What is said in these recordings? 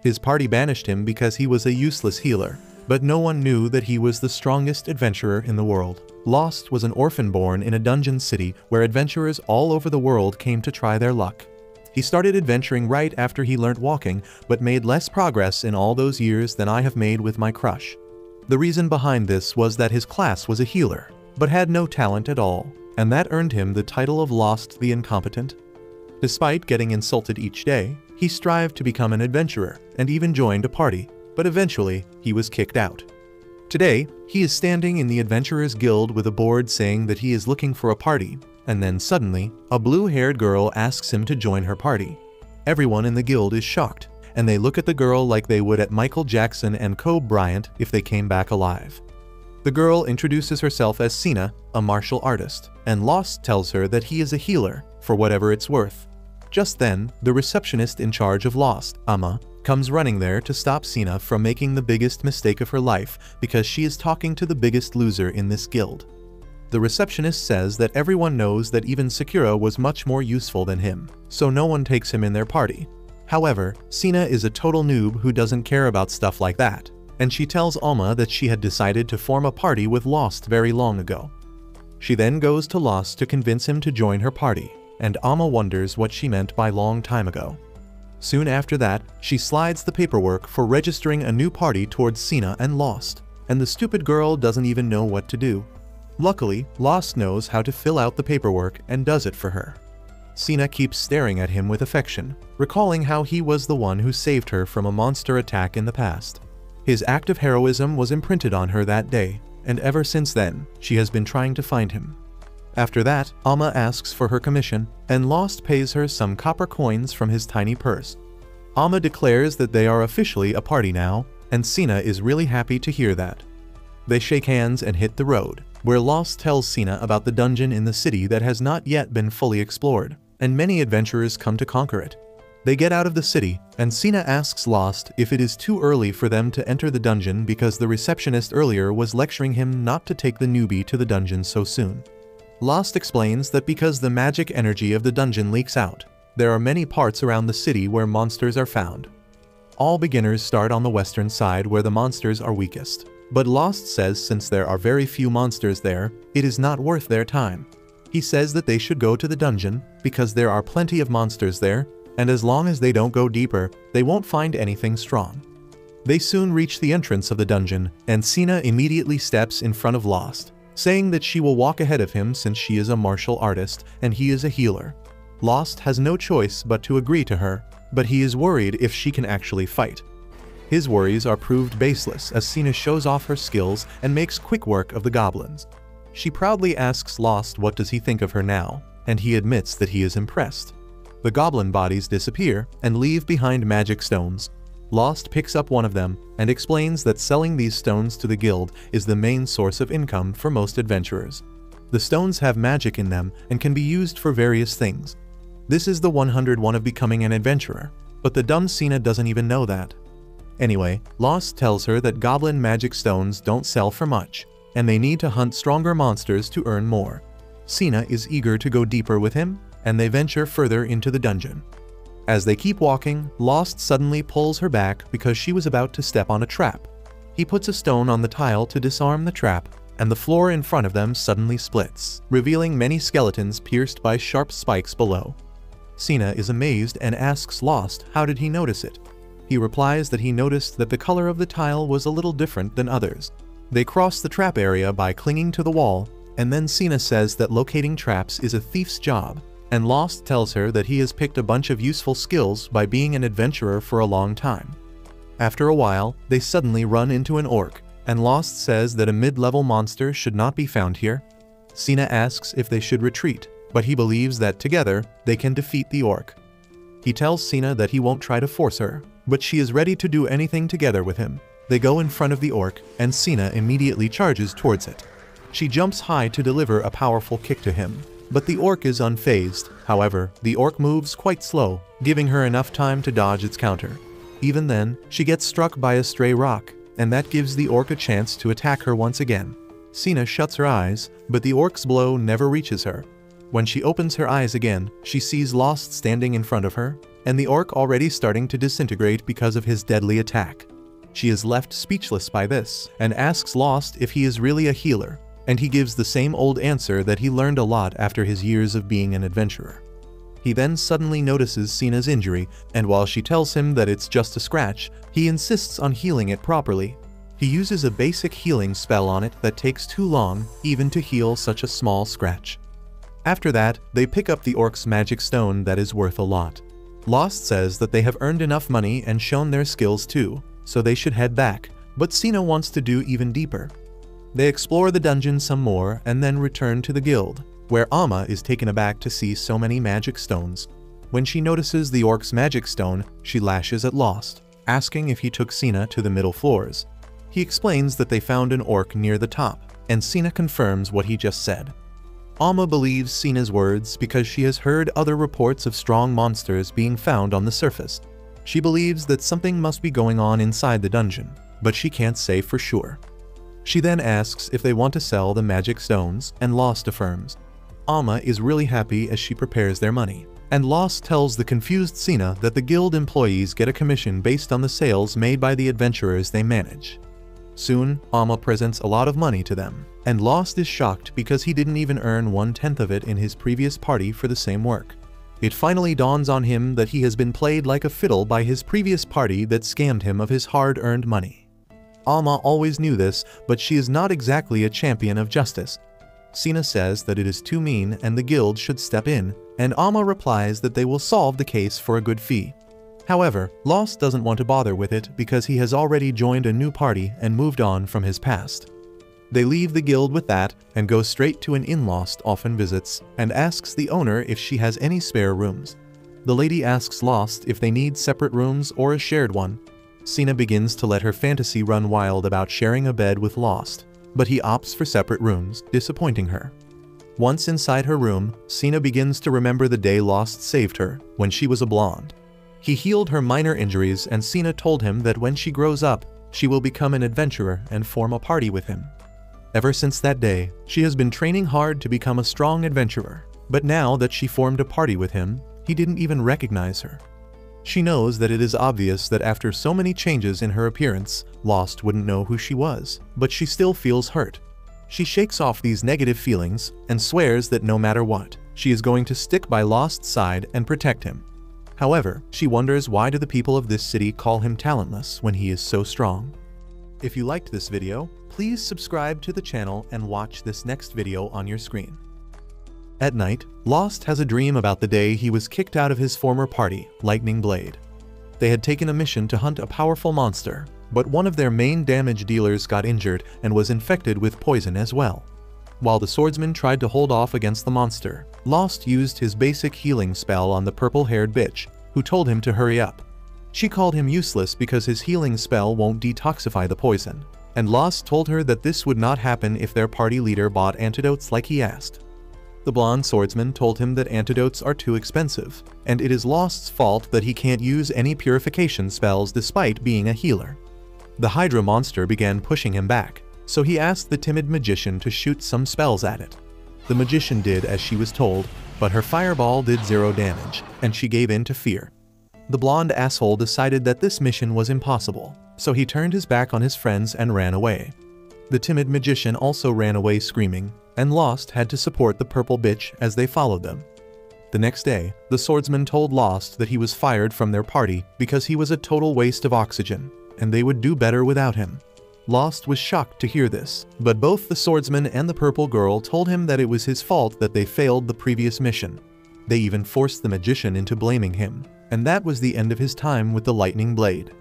His party banished him because he was a useless healer, but no one knew that he was the strongest adventurer in the world. Lost was an orphan born in a dungeon city where adventurers all over the world came to try their luck. He started adventuring right after he learnt walking, but made less progress in all those years than I have made with my crush. The reason behind this was that his class was a healer, but had no talent at all, and that earned him the title of Lost the Incompetent. Despite getting insulted each day, he strived to become an adventurer and even joined a party, but eventually he was kicked out. Today, he is standing in the Adventurers Guild with a board saying that he is looking for a party, and then suddenly, a blue-haired girl asks him to join her party. Everyone in the guild is shocked, and they look at the girl like they would at Michael Jackson and Kobe Bryant if they came back alive. The girl introduces herself as Sina, a martial artist, and Lost tells her that he is a healer, for whatever it's worth. Just then, the receptionist in charge of Lost, Amma, comes running there to stop Sina from making the biggest mistake of her life because she is talking to the biggest loser in this guild. The receptionist says that everyone knows that even Sakura was much more useful than him, so no one takes him in their party. However, Sina is a total noob who doesn't care about stuff like that, and she tells Alma that she had decided to form a party with Lost very long ago. She then goes to Lost to convince him to join her party, and Alma wonders what she meant by long time ago. Soon after that, she slides the paperwork for registering a new party towards Sina and Lost, and the stupid girl doesn't even know what to do. Luckily, Lost knows how to fill out the paperwork and does it for her. Sina keeps staring at him with affection, recalling how he was the one who saved her from a monster attack in the past. His act of heroism was imprinted on her that day, and ever since then, she has been trying to find him. After that, Alma asks for her commission, and Lost pays her some copper coins from his tiny purse. Alma declares that they are officially a party now, and Sina is really happy to hear that. They shake hands and hit the road, where Lost tells Sina about the dungeon in the city that has not yet been fully explored, and many adventurers come to conquer it. They get out of the city, and Sina asks Lost if it is too early for them to enter the dungeon because the receptionist earlier was lecturing him not to take the newbie to the dungeon so soon. Lost explains that because the magic energy of the dungeon leaks out, there are many parts around the city where monsters are found. All beginners start on the western side where the monsters are weakest, but Lost says since there are very few monsters there, it is not worth their time. He says that they should go to the dungeon because there are plenty of monsters there, and as long as they don't go deeper, they won't find anything strong. They soon reach the entrance of the dungeon, and Sina immediately steps in front of Lost, saying that she will walk ahead of him since she is a martial artist and he is a healer. Lost has no choice but to agree to her, but he is worried if she can actually fight. His worries are proved baseless as Sina shows off her skills and makes quick work of the goblins. She proudly asks Lost what does he think of her now, and he admits that he is impressed. The goblin bodies disappear and leave behind magic stones. Lost picks up one of them and explains that selling these stones to the guild is the main source of income for most adventurers. The stones have magic in them and can be used for various things. This is the 101 of becoming an adventurer, but the dumb Sina doesn't even know that. Anyway, Lost tells her that goblin magic stones don't sell for much, and they need to hunt stronger monsters to earn more. Sina is eager to go deeper with him, and they venture further into the dungeon. As they keep walking, Lost suddenly pulls her back because she was about to step on a trap. He puts a stone on the tile to disarm the trap, and the floor in front of them suddenly splits, revealing many skeletons pierced by sharp spikes below. Sina is amazed and asks Lost how did he notice it. He replies that he noticed that the color of the tile was a little different than others. They cross the trap area by clinging to the wall, and then Sina says that locating traps is a thief's job, and Lost tells her that he has picked a bunch of useful skills by being an adventurer for a long time. After a while, they suddenly run into an orc, and Lost says that a mid-level monster should not be found here. Sina asks if they should retreat, but he believes that together, they can defeat the orc. He tells Sina that he won't try to force her, but she is ready to do anything together with him. They go in front of the orc, and Sina immediately charges towards it. She jumps high to deliver a powerful kick to him, but the orc is unfazed. However, the orc moves quite slow, giving her enough time to dodge its counter. Even then, she gets struck by a stray rock, and that gives the orc a chance to attack her once again. Sina shuts her eyes, but the orc's blow never reaches her. When she opens her eyes again, she sees Lost standing in front of her, and the orc already starting to disintegrate because of his deadly attack. She is left speechless by this, and asks Lost if he is really a healer, and he gives the same old answer that he learned a lot after his years of being an adventurer. He then suddenly notices Sina's injury, and while she tells him that it's just a scratch, he insists on healing it properly. He uses a basic healing spell on it that takes too long even to heal such a small scratch. After that, they pick up the orc's magic stone that is worth a lot. Lost says that they have earned enough money and shown their skills too, so they should head back, but Sina wants to do even deeper. They explore the dungeon some more and then return to the guild, where Amma is taken aback to see so many magic stones. When she notices the orc's magic stone, she lashes at Lost, asking if he took Sina to the middle floors. He explains that they found an orc near the top, and Sina confirms what he just said. Amma believes Sina's words because she has heard other reports of strong monsters being found on the surface. She believes that something must be going on inside the dungeon, but she can't say for sure. She then asks if they want to sell the magic stones, and Lost affirms. Amma is really happy as she prepares their money, and Lost tells the confused Sina that the guild employees get a commission based on the sales made by the adventurers they manage. Soon, Amma presents a lot of money to them, and Lost is shocked because he didn't even earn 1/10 of it in his previous party for the same work. It finally dawns on him that he has been played like a fiddle by his previous party that scammed him of his hard-earned money. Amma always knew this, but she is not exactly a champion of justice. Sina says that it is too mean and the guild should step in, and Amma replies that they will solve the case for a good fee. However, Lost doesn't want to bother with it because he has already joined a new party and moved on from his past. They leave the guild with that and go straight to an inn Lost often visits and asks the owner if she has any spare rooms. The lady asks Lost if they need separate rooms or a shared one. Sina begins to let her fantasy run wild about sharing a bed with Lost, but he opts for separate rooms, disappointing her. Once inside her room, Sina begins to remember the day Lost saved her, when she was a blonde. He healed her minor injuries, and Sina told him that when she grows up, she will become an adventurer and form a party with him. Ever since that day, she has been training hard to become a strong adventurer, but now that she formed a party with him, he didn't even recognize her. She knows that it is obvious that after so many changes in her appearance, Lost wouldn't know who she was, but she still feels hurt. She shakes off these negative feelings and swears that no matter what, she is going to stick by Lost's side and protect him. However, she wonders why do the people of this city call him talentless when he is so strong. If you liked this video, please subscribe to the channel and watch this next video on your screen. At night, Lost has a dream about the day he was kicked out of his former party, Lightning Blade. They had taken a mission to hunt a powerful monster, but one of their main damage dealers got injured and was infected with poison as well. While the swordsman tried to hold off against the monster, Lost used his basic healing spell on the purple-haired bitch, who told him to hurry up. She called him useless because his healing spell won't detoxify the poison, and Lost told her that this would not happen if their party leader bought antidotes like he asked. The blonde swordsman told him that antidotes are too expensive, and it is Lost's fault that he can't use any purification spells despite being a healer. The Hydra monster began pushing him back, so he asked the timid magician to shoot some spells at it. The magician did as she was told, but her fireball did 0 damage, and she gave in to fear. The blonde asshole decided that this mission was impossible, so he turned his back on his friends and ran away. The timid magician also ran away screaming, and Lost had to support the purple bitch as they followed them. The next day, the swordsman told Lost that he was fired from their party because he was a total waste of oxygen, and they would do better without him. Lost was shocked to hear this, but both the swordsman and the purple girl told him that it was his fault that they failed the previous mission. They even forced the magician into blaming him, and that was the end of his time with the Lightning Blade.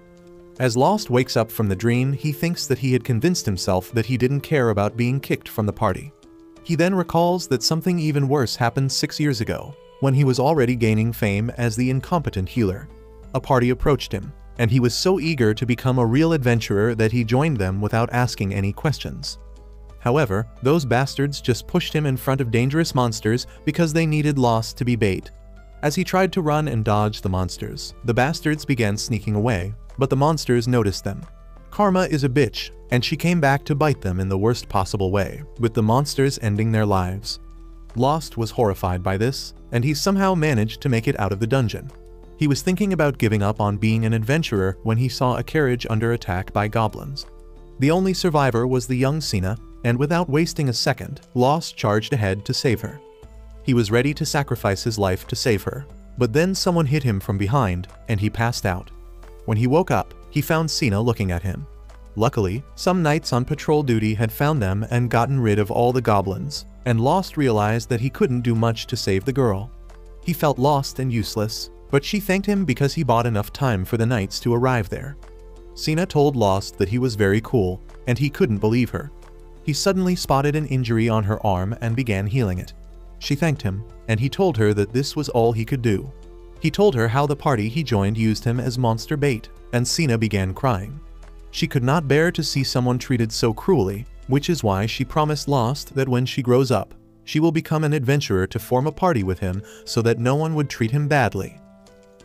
As Lost wakes up from the dream, he thinks that he had convinced himself that he didn't care about being kicked from the party. He then recalls that something even worse happened 6 years ago, when he was already gaining fame as the incompetent healer. A party approached him, and he was so eager to become a real adventurer that he joined them without asking any questions. However, those bastards just pushed him in front of dangerous monsters because they needed Lost to be bait. As he tried to run and dodge the monsters, the bastards began sneaking away, but the monsters noticed them. Karma is a bitch, and she came back to bite them in the worst possible way, with the monsters ending their lives. Lost was horrified by this, and he somehow managed to make it out of the dungeon. He was thinking about giving up on being an adventurer when he saw a carriage under attack by goblins. The only survivor was the young Sina, and without wasting a second, Lost charged ahead to save her. He was ready to sacrifice his life to save her, but then someone hit him from behind, and he passed out. When he woke up, he found Sina looking at him. Luckily, some knights on patrol duty had found them and gotten rid of all the goblins, and Lost realized that he couldn't do much to save the girl. He felt lost and useless, but she thanked him because he bought enough time for the knights to arrive there. Sina told Lost that he was very cool, and he couldn't believe her. He suddenly spotted an injury on her arm and began healing it. She thanked him, and he told her that this was all he could do. He told her how the party he joined used him as monster bait, and Sina began crying. She could not bear to see someone treated so cruelly, which is why she promised Lost that when she grows up, she will become an adventurer to form a party with him so that no one would treat him badly.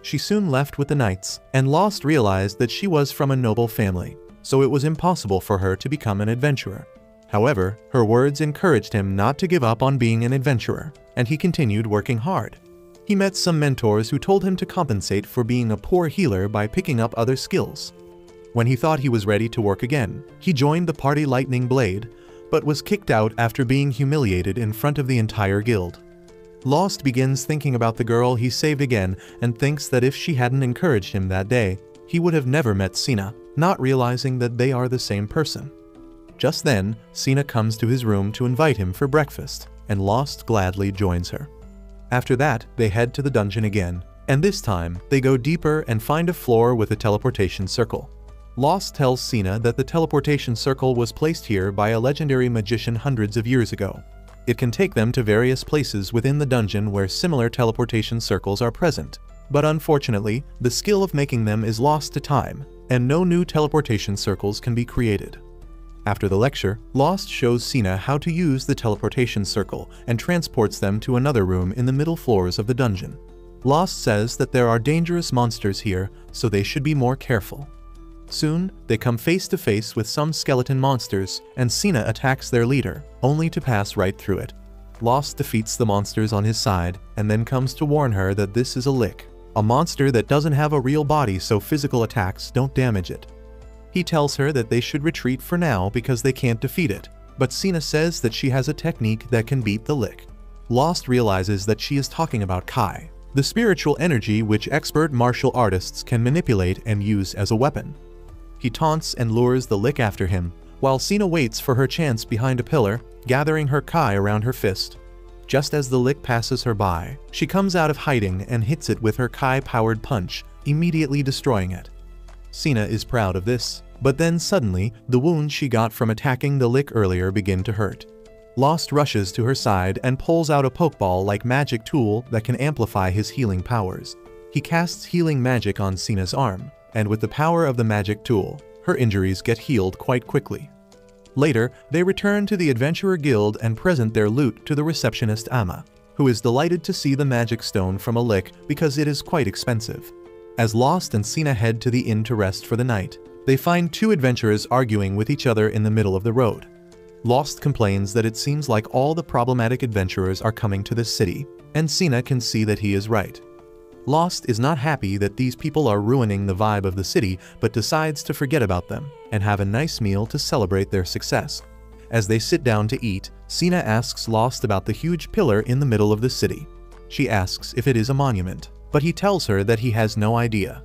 She soon left with the knights, and Lost realized that she was from a noble family, so it was impossible for her to become an adventurer. However, her words encouraged him not to give up on being an adventurer, and he continued working hard. He met some mentors who told him to compensate for being a poor healer by picking up other skills. When he thought he was ready to work again, he joined the party Lightning Blade, but was kicked out after being humiliated in front of the entire guild. Lost begins thinking about the girl he saved again and thinks that if she hadn't encouraged him that day, he would have never met Sina, not realizing that they are the same person. Just then, Sina comes to his room to invite him for breakfast, and Lost gladly joins her. After that, they head to the dungeon again, and this time, they go deeper and find a floor with a teleportation circle. Lost tells Sina that the teleportation circle was placed here by a legendary magician hundreds of years ago. It can take them to various places within the dungeon where similar teleportation circles are present, but unfortunately, the skill of making them is lost to time, and no new teleportation circles can be created. After the lecture, Lost shows Sina how to use the teleportation circle and transports them to another room in the middle floors of the dungeon. Lost says that there are dangerous monsters here, so they should be more careful. Soon, they come face to face with some skeleton monsters, and Sina attacks their leader, only to pass right through it. Lost defeats the monsters on his side, and then comes to warn her that this is a lick, a monster that doesn't have a real body so physical attacks don't damage it. He tells her that they should retreat for now because they can't defeat it, but Sina says that she has a technique that can beat the lick. Lost realizes that she is talking about Kai, the spiritual energy which expert martial artists can manipulate and use as a weapon. He taunts and lures the lick after him, while Sina waits for her chance behind a pillar, gathering her Kai around her fist. Just as the lick passes her by, she comes out of hiding and hits it with her Kai-powered punch, immediately destroying it. Sina is proud of this, but then suddenly, the wounds she got from attacking the lick earlier begin to hurt. Lost rushes to her side and pulls out a pokeball-like magic tool that can amplify his healing powers. He casts healing magic on Sina's arm, and with the power of the magic tool, her injuries get healed quite quickly. Later, they return to the Adventurer Guild and present their loot to the receptionist Amma, who is delighted to see the magic stone from a lick because it is quite expensive. As Lost and Sina head to the inn to rest for the night, they find two adventurers arguing with each other in the middle of the road. Lost complains that it seems like all the problematic adventurers are coming to this city, and Sina can see that he is right. Lost is not happy that these people are ruining the vibe of the city, but decides to forget about them and have a nice meal to celebrate their success. As they sit down to eat, Sina asks Lost about the huge pillar in the middle of the city. She asks if it is a monument, but he tells her that he has no idea.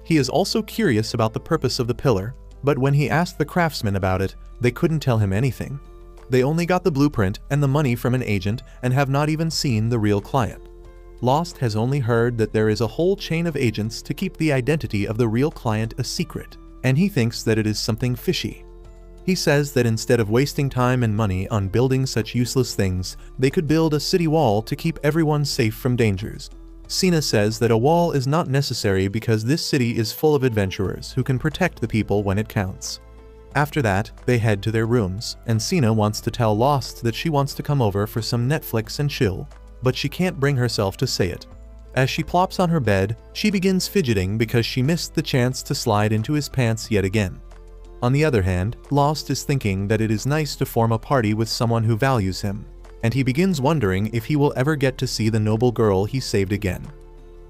He is also curious about the purpose of the pillar, but when he asked the craftsmen about it, they couldn't tell him anything. They only got the blueprint and the money from an agent and have not even seen the real client. Lost has only heard that there is a whole chain of agents to keep the identity of the real client a secret, and he thinks that it is something fishy. He says that instead of wasting time and money on building such useless things, they could build a city wall to keep everyone safe from dangers. Sina says that a wall is not necessary because this city is full of adventurers who can protect the people when it counts. After that, they head to their rooms, and Sina wants to tell Lost that she wants to come over for some Netflix and chill, but she can't bring herself to say it. As she plops on her bed, she begins fidgeting because she missed the chance to slide into his pants yet again. On the other hand, Lost is thinking that it is nice to form a party with someone who values him, and he begins wondering if he will ever get to see the noble girl he saved again.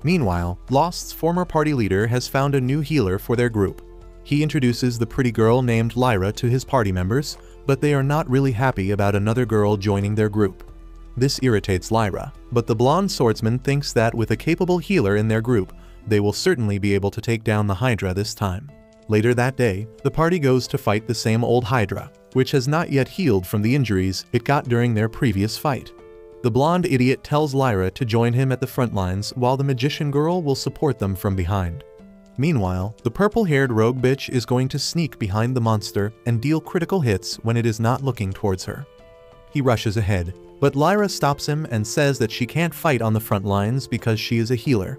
Meanwhile, Lost's former party leader has found a new healer for their group. He introduces the pretty girl named Lyra to his party members, but they are not really happy about another girl joining their group. This irritates Lyra, but the blonde swordsman thinks that with a capable healer in their group, they will certainly be able to take down the Hydra this time. Later that day, the party goes to fight the same old Hydra, which has not yet healed from the injuries it got during their previous fight. The blonde idiot tells Lyra to join him at the front lines while the magician girl will support them from behind. Meanwhile, the purple-haired rogue bitch is going to sneak behind the monster and deal critical hits when it is not looking towards her. He rushes ahead, but Lyra stops him and says that she can't fight on the front lines because she is a healer.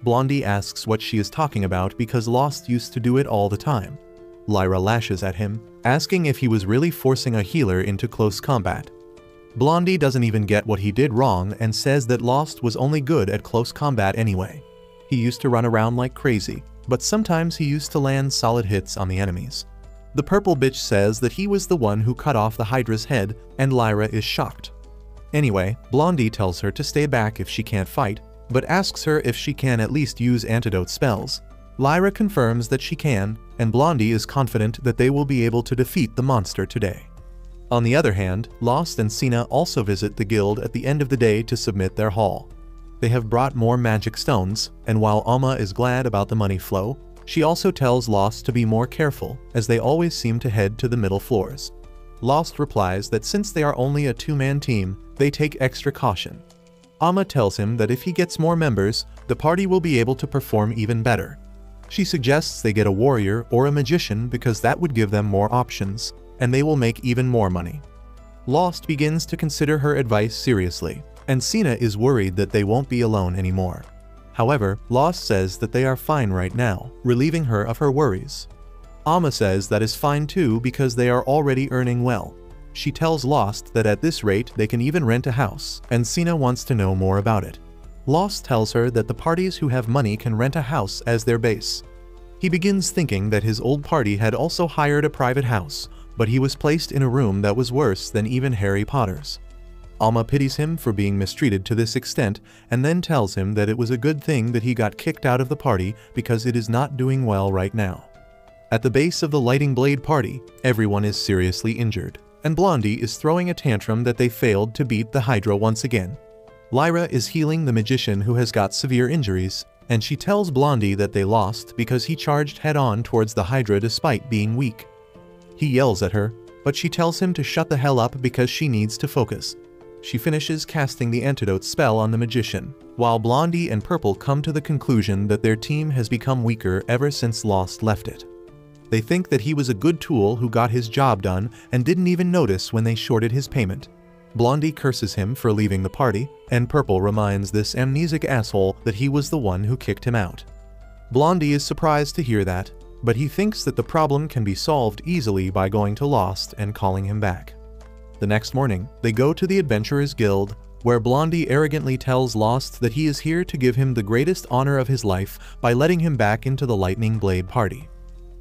Blondie asks what she is talking about because Lost used to do it all the time. Lyra lashes at him, asking if he was really forcing a healer into close combat. Blondie doesn't even get what he did wrong and says that Lost was only good at close combat anyway. He used to run around like crazy, but sometimes he used to land solid hits on the enemies. The purple bitch says that he was the one who cut off the Hydra's head, and Lyra is shocked. Anyway, Blondie tells her to stay back if she can't fight, but asks her if she can at least use antidote spells. Lyra confirms that she can, and Blondie is confident that they will be able to defeat the monster today. On the other hand, Lost and Cena also visit the guild at the end of the day to submit their haul. They have brought more magic stones, and while Alma is glad about the money flow, she also tells Lost to be more careful, as they always seem to head to the middle floors. Lost replies that since they are only a two-man team, they take extra caution. Alma tells him that if he gets more members, the party will be able to perform even better. She suggests they get a warrior or a magician because that would give them more options, and they will make even more money. Lost begins to consider her advice seriously, and Cena is worried that they won't be alone anymore. However, Lost says that they are fine right now, relieving her of her worries. Alma says that is fine too because they are already earning well. She tells Lost that at this rate they can even rent a house, and Cena wants to know more about it. Lost tells her that the parties who have money can rent a house as their base. He begins thinking that his old party had also hired a private house, but he was placed in a room that was worse than even Harry Potter's. Alma pities him for being mistreated to this extent and then tells him that it was a good thing that he got kicked out of the party because it is not doing well right now. At the base of the Lighting Blade party, everyone is seriously injured, and Blondie is throwing a tantrum that they failed to beat the Hydra once again. Lyra is healing the magician who has got severe injuries, and she tells Blondie that they lost because he charged head-on towards the Hydra despite being weak. He yells at her, but she tells him to shut the hell up because she needs to focus. She finishes casting the antidote spell on the magician, while Blondie and Purple come to the conclusion that their team has become weaker ever since Lost left it. They think that he was a good tool who got his job done and didn't even notice when they shorted his payment. Blondie curses him for leaving the party, and Purple reminds this amnesic asshole that he was the one who kicked him out. Blondie is surprised to hear that, but he thinks that the problem can be solved easily by going to Lost and calling him back. The next morning, they go to the Adventurers Guild, where Blondie arrogantly tells Lost that he is here to give him the greatest honor of his life by letting him back into the Lightning Blade party.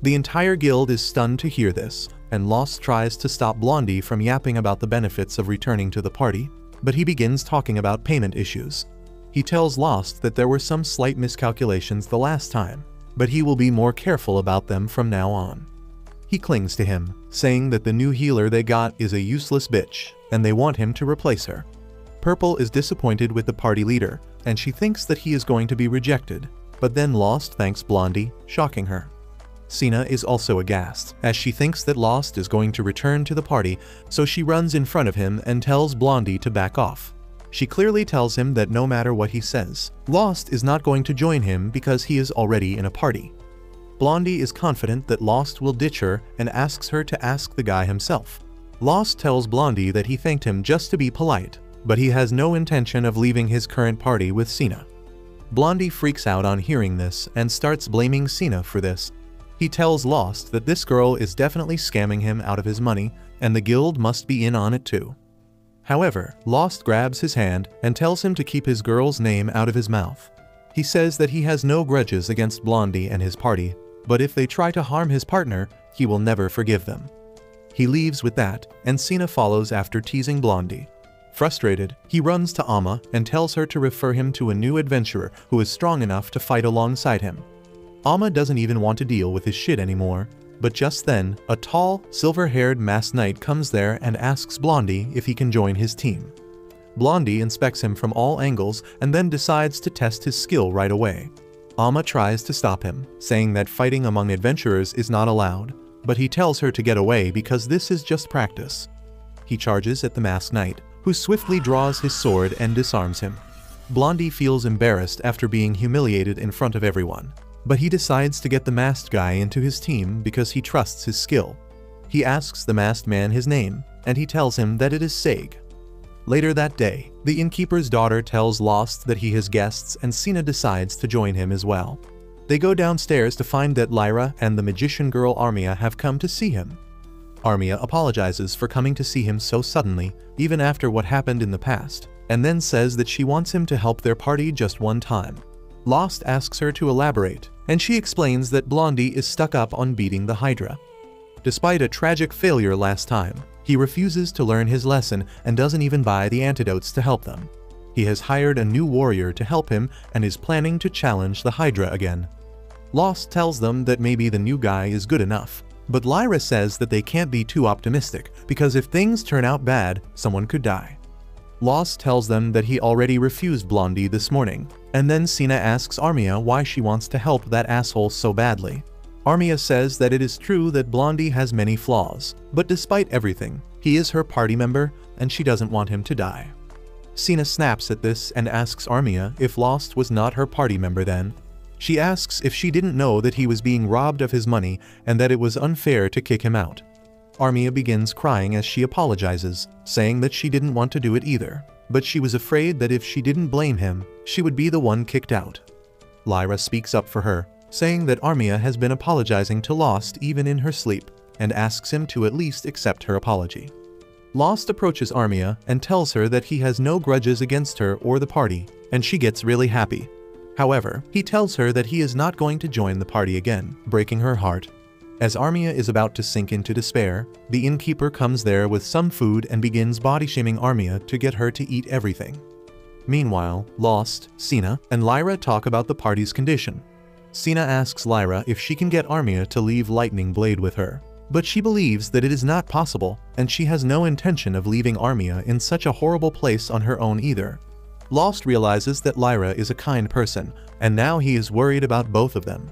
The entire guild is stunned to hear this, and Lost tries to stop Blondie from yapping about the benefits of returning to the party, but he begins talking about payment issues. He tells Lost that there were some slight miscalculations the last time, but he will be more careful about them from now on. He clings to him, saying that the new healer they got is a useless bitch, and they want him to replace her. Purple is disappointed with the party leader, and she thinks that he is going to be rejected, but then Lost thanks Blondie, shocking her. Cena is also aghast, as she thinks that Lost is going to return to the party, so she runs in front of him and tells Blondie to back off. She clearly tells him that no matter what he says, Lost is not going to join him because he is already in a party. Blondie is confident that Lost will ditch her and asks her to ask the guy himself. Lost tells Blondie that he thanked him just to be polite, but he has no intention of leaving his current party with Cena. Blondie freaks out on hearing this and starts blaming Cena for this. He tells Lost that this girl is definitely scamming him out of his money, and the guild must be in on it too. However, Lost grabs his hand and tells him to keep his girl's name out of his mouth. He says that he has no grudges against Blondie and his party, but if they try to harm his partner, he will never forgive them. He leaves with that, and Cena follows after teasing Blondie. Frustrated, he runs to Amma and tells her to refer him to a new adventurer who is strong enough to fight alongside him. Amma doesn't even want to deal with his shit anymore, but just then, a tall, silver-haired masked knight comes there and asks Blondie if he can join his team. Blondie inspects him from all angles and then decides to test his skill right away. Amma tries to stop him, saying that fighting among adventurers is not allowed, but he tells her to get away because this is just practice. He charges at the masked knight, who swiftly draws his sword and disarms him. Blondie feels embarrassed after being humiliated in front of everyone, but he decides to get the masked guy into his team because he trusts his skill. He asks the masked man his name, and he tells him that it is Seg. Later that day, the innkeeper's daughter tells Lost that he has guests and Sina decides to join him as well. They go downstairs to find that Lyra and the magician girl Armia have come to see him. Armia apologizes for coming to see him so suddenly, even after what happened in the past, and then says that she wants him to help their party just one time. Lost asks her to elaborate, and she explains that Blondie is stuck up on beating the Hydra. Despite a tragic failure last time, he refuses to learn his lesson and doesn't even buy the antidotes to help them. He has hired a new warrior to help him and is planning to challenge the Hydra again. Lost tells them that maybe the new guy is good enough, but Lyra says that they can't be too optimistic because if things turn out bad, someone could die. Lost tells them that he already refused Blondie this morning, and then Sina asks Armia why she wants to help that asshole so badly. Armia says that it is true that Blondie has many flaws, but despite everything, he is her party member and she doesn't want him to die. Sina snaps at this and asks Armia if Lost was not her party member then. She asks if she didn't know that he was being robbed of his money and that it was unfair to kick him out. Armia begins crying as she apologizes, saying that she didn't want to do it either, but she was afraid that if she didn't blame him, she would be the one kicked out. Lyra speaks up for her, saying that Armia has been apologizing to Lost even in her sleep, and asks him to at least accept her apology. Lost approaches Armia and tells her that he has no grudges against her or the party, and she gets really happy. However, he tells her that he is not going to join the party again, breaking her heart. As Armia is about to sink into despair, the innkeeper comes there with some food and begins body-shaming Armia to get her to eat everything. Meanwhile, Lost, Sina, and Lyra talk about the party's condition. Sina asks Lyra if she can get Armia to leave Lightning Blade with her, but she believes that it is not possible, and she has no intention of leaving Armia in such a horrible place on her own either. Lost realizes that Lyra is a kind person, and now he is worried about both of them.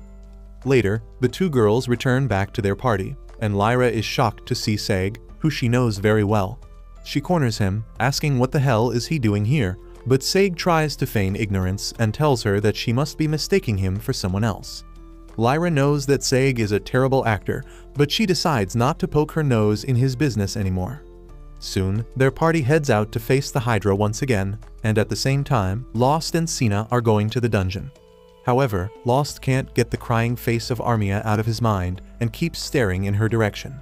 Later, the two girls return back to their party, and Lyra is shocked to see Seg, who she knows very well. She corners him, asking what the hell is he doing here, but Seg tries to feign ignorance and tells her that she must be mistaking him for someone else. Lyra knows that Seg is a terrible actor, but she decides not to poke her nose in his business anymore. Soon, their party heads out to face the Hydra once again, and at the same time, Lost and Sina are going to the dungeon. However, Lost can't get the crying face of Armia out of his mind and keeps staring in her direction.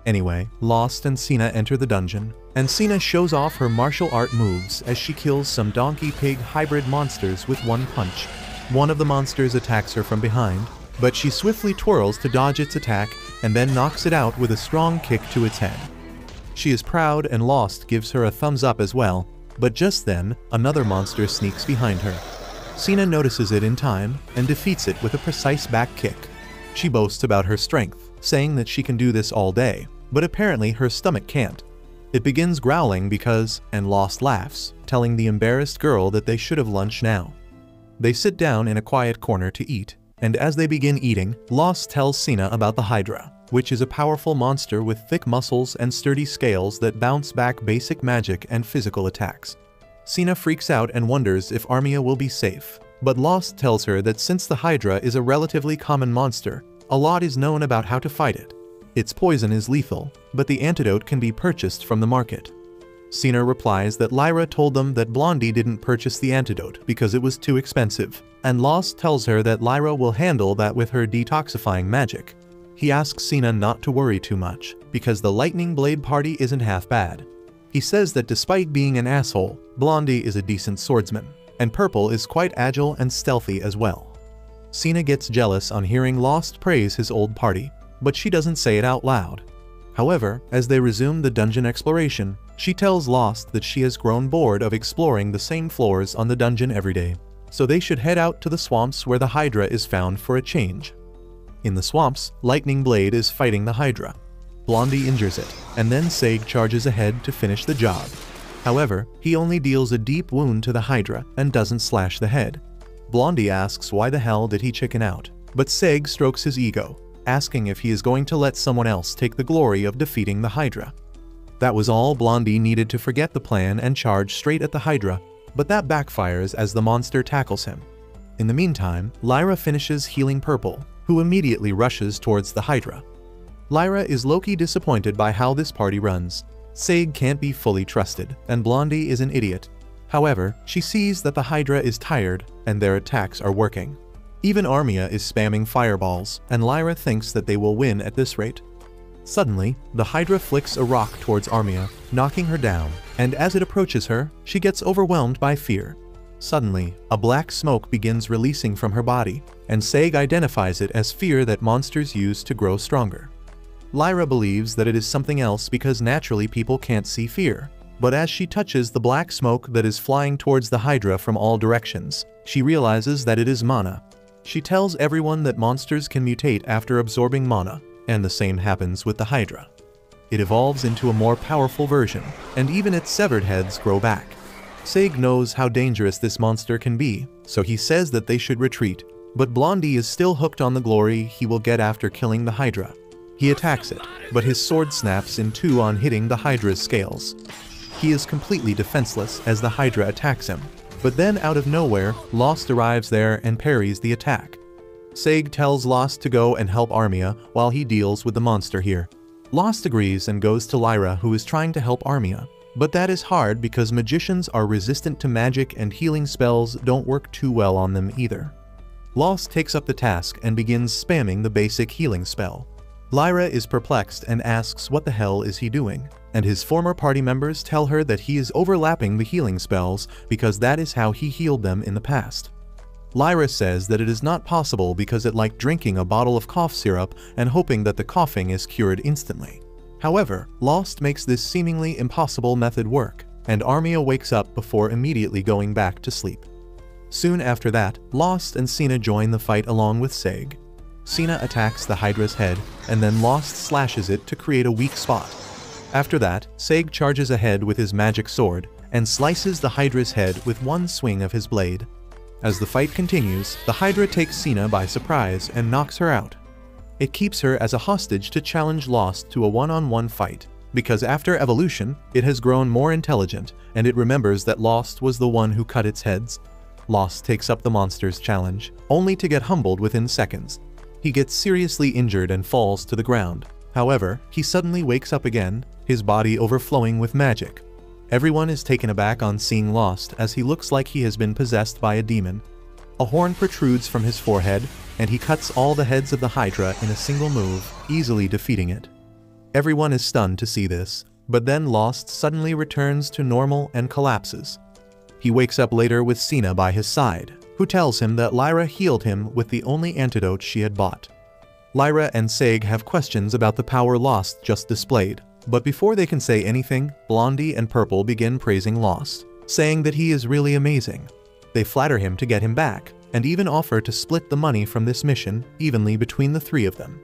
Anyway, Lost and Sina enter the dungeon, and Sina shows off her martial art moves as she kills some donkey-pig hybrid monsters with one punch. One of the monsters attacks her from behind, but she swiftly twirls to dodge its attack and then knocks it out with a strong kick to its head. She is proud and Lost gives her a thumbs up as well, but just then, another monster sneaks behind her. Sina notices it in time and defeats it with a precise back kick. She boasts about her strength, saying that she can do this all day, but apparently her stomach can't. It begins growling because, and Lost laughs, telling the embarrassed girl that they should have lunch now. They sit down in a quiet corner to eat, and as they begin eating, Lost tells Sina about the Hydra, which is a powerful monster with thick muscles and sturdy scales that bounce back basic magic and physical attacks. Sina freaks out and wonders if Armia will be safe, but Lost tells her that since the Hydra is a relatively common monster, a lot is known about how to fight it. Its poison is lethal, but the antidote can be purchased from the market. Sina replies that Lyra told them that Blondie didn't purchase the antidote because it was too expensive, and Lost tells her that Lyra will handle that with her detoxifying magic. He asks Sina not to worry too much, because the Lightning Blade party isn't half bad. He says that despite being an asshole, Blondie is a decent swordsman, and Purple is quite agile and stealthy as well. Sina gets jealous on hearing Lost praise his old party, but she doesn't say it out loud. However, as they resume the dungeon exploration, She tells Lost that she has grown bored of exploring the same floors on the dungeon every day, so they should head out to the swamps where the Hydra is found for a change. In the swamps, Lightning Blade is fighting the Hydra. Blondie injures it, and then Seg charges ahead to finish the job. However, he only deals a deep wound to the Hydra and doesn't slash the head. Blondie asks why the hell did he chicken out, but Seg strokes his ego, asking if he is going to let someone else take the glory of defeating the Hydra. That was all Blondie needed to forget the plan and charge straight at the Hydra, but that backfires as the monster tackles him. In the meantime, Lyra finishes healing Purple, who immediately rushes towards the Hydra. Lyra is low-key disappointed by how this party runs. Seg can't be fully trusted, and Blondie is an idiot. However, she sees that the Hydra is tired, and their attacks are working. Even Armia is spamming fireballs, and Lyra thinks that they will win at this rate. Suddenly, the Hydra flicks a rock towards Armia, knocking her down, and as it approaches her, she gets overwhelmed by fear. Suddenly, a black smoke begins releasing from her body, and Seg identifies it as fear that monsters use to grow stronger. Lyra believes that it is something else because naturally people can't see fear, but as she touches the black smoke that is flying towards the Hydra from all directions, she realizes that it is mana. She tells everyone that monsters can mutate after absorbing mana, and the same happens with the Hydra. It evolves into a more powerful version, and even its severed heads grow back. Seg knows how dangerous this monster can be, so he says that they should retreat, but Blondie is still hooked on the glory he will get after killing the Hydra. He attacks it, but his sword snaps in two on hitting the Hydra's scales. He is completely defenseless as the Hydra attacks him, but then out of nowhere, Lost arrives there and parries the attack. Seg tells Lost to go and help Armia while he deals with the monster here. Lost agrees and goes to Lyra, who is trying to help Armia, but that is hard because magicians are resistant to magic and healing spells don't work too well on them either. Lost takes up the task and begins spamming the basic healing spell. Lyra is perplexed and asks what the hell is he doing, and his former party members tell her that he is overlapping the healing spells because that is how he healed them in the past. Lyra says that it is not possible because it's like drinking a bottle of cough syrup and hoping that the coughing is cured instantly. However, Lost makes this seemingly impossible method work, and Armia wakes up before immediately going back to sleep. Soon after that, Lost and Cena join the fight along with Seg. Cena attacks the Hydra's head, and then Lost slashes it to create a weak spot. After that, Seg charges ahead with his magic sword, and slices the Hydra's head with one swing of his blade. As the fight continues, the Hydra takes Cena by surprise and knocks her out. It keeps her as a hostage to challenge Lost to a one-on-one fight, because after evolution, it has grown more intelligent, and it remembers that Lost was the one who cut its heads. Lost takes up the monster's challenge, only to get humbled within seconds. He gets seriously injured and falls to the ground. However, he suddenly wakes up again, his body overflowing with magic. Everyone is taken aback on seeing Lost as he looks like he has been possessed by a demon. A horn protrudes from his forehead, and he cuts all the heads of the Hydra in a single move, easily defeating it. Everyone is stunned to see this, but then Lost suddenly returns to normal and collapses. He wakes up later with Cena by his side, who tells him that Lyra healed him with the only antidote she had bought. Lyra and Seg have questions about the power Lost just displayed, but before they can say anything, Blondie and Purple begin praising Lost, saying that he is really amazing. They flatter him to get him back, and even offer to split the money from this mission evenly between the three of them.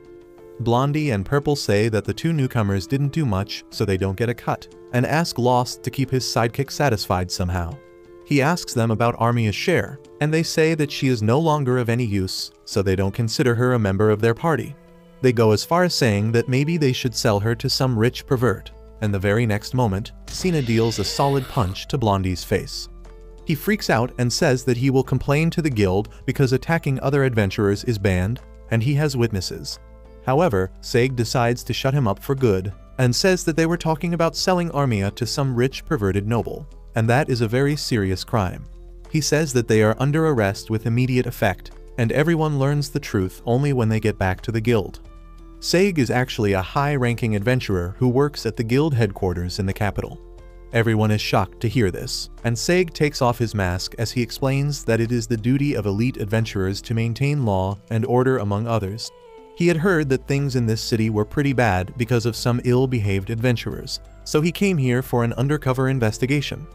Blondie and Purple say that the two newcomers didn't do much, so they don't get a cut, and ask Lost to keep his sidekick satisfied somehow. He asks them about Armia's share, and they say that she is no longer of any use, so they don't consider her a member of their party. They go as far as saying that maybe they should sell her to some rich pervert, and the very next moment, Cena deals a solid punch to Blondie's face. He freaks out and says that he will complain to the guild because attacking other adventurers is banned, and he has witnesses. However, Seg decides to shut him up for good, and says that they were talking about selling Armia to some rich perverted noble, and that is a very serious crime. He says that they are under arrest with immediate effect, and everyone learns the truth only when they get back to the guild. Seg is actually a high-ranking adventurer who works at the guild headquarters in the capital. Everyone is shocked to hear this, and Seg takes off his mask as he explains that it is the duty of elite adventurers to maintain law and order among others. He had heard that things in this city were pretty bad because of some ill-behaved adventurers, so he came here for an undercover investigation.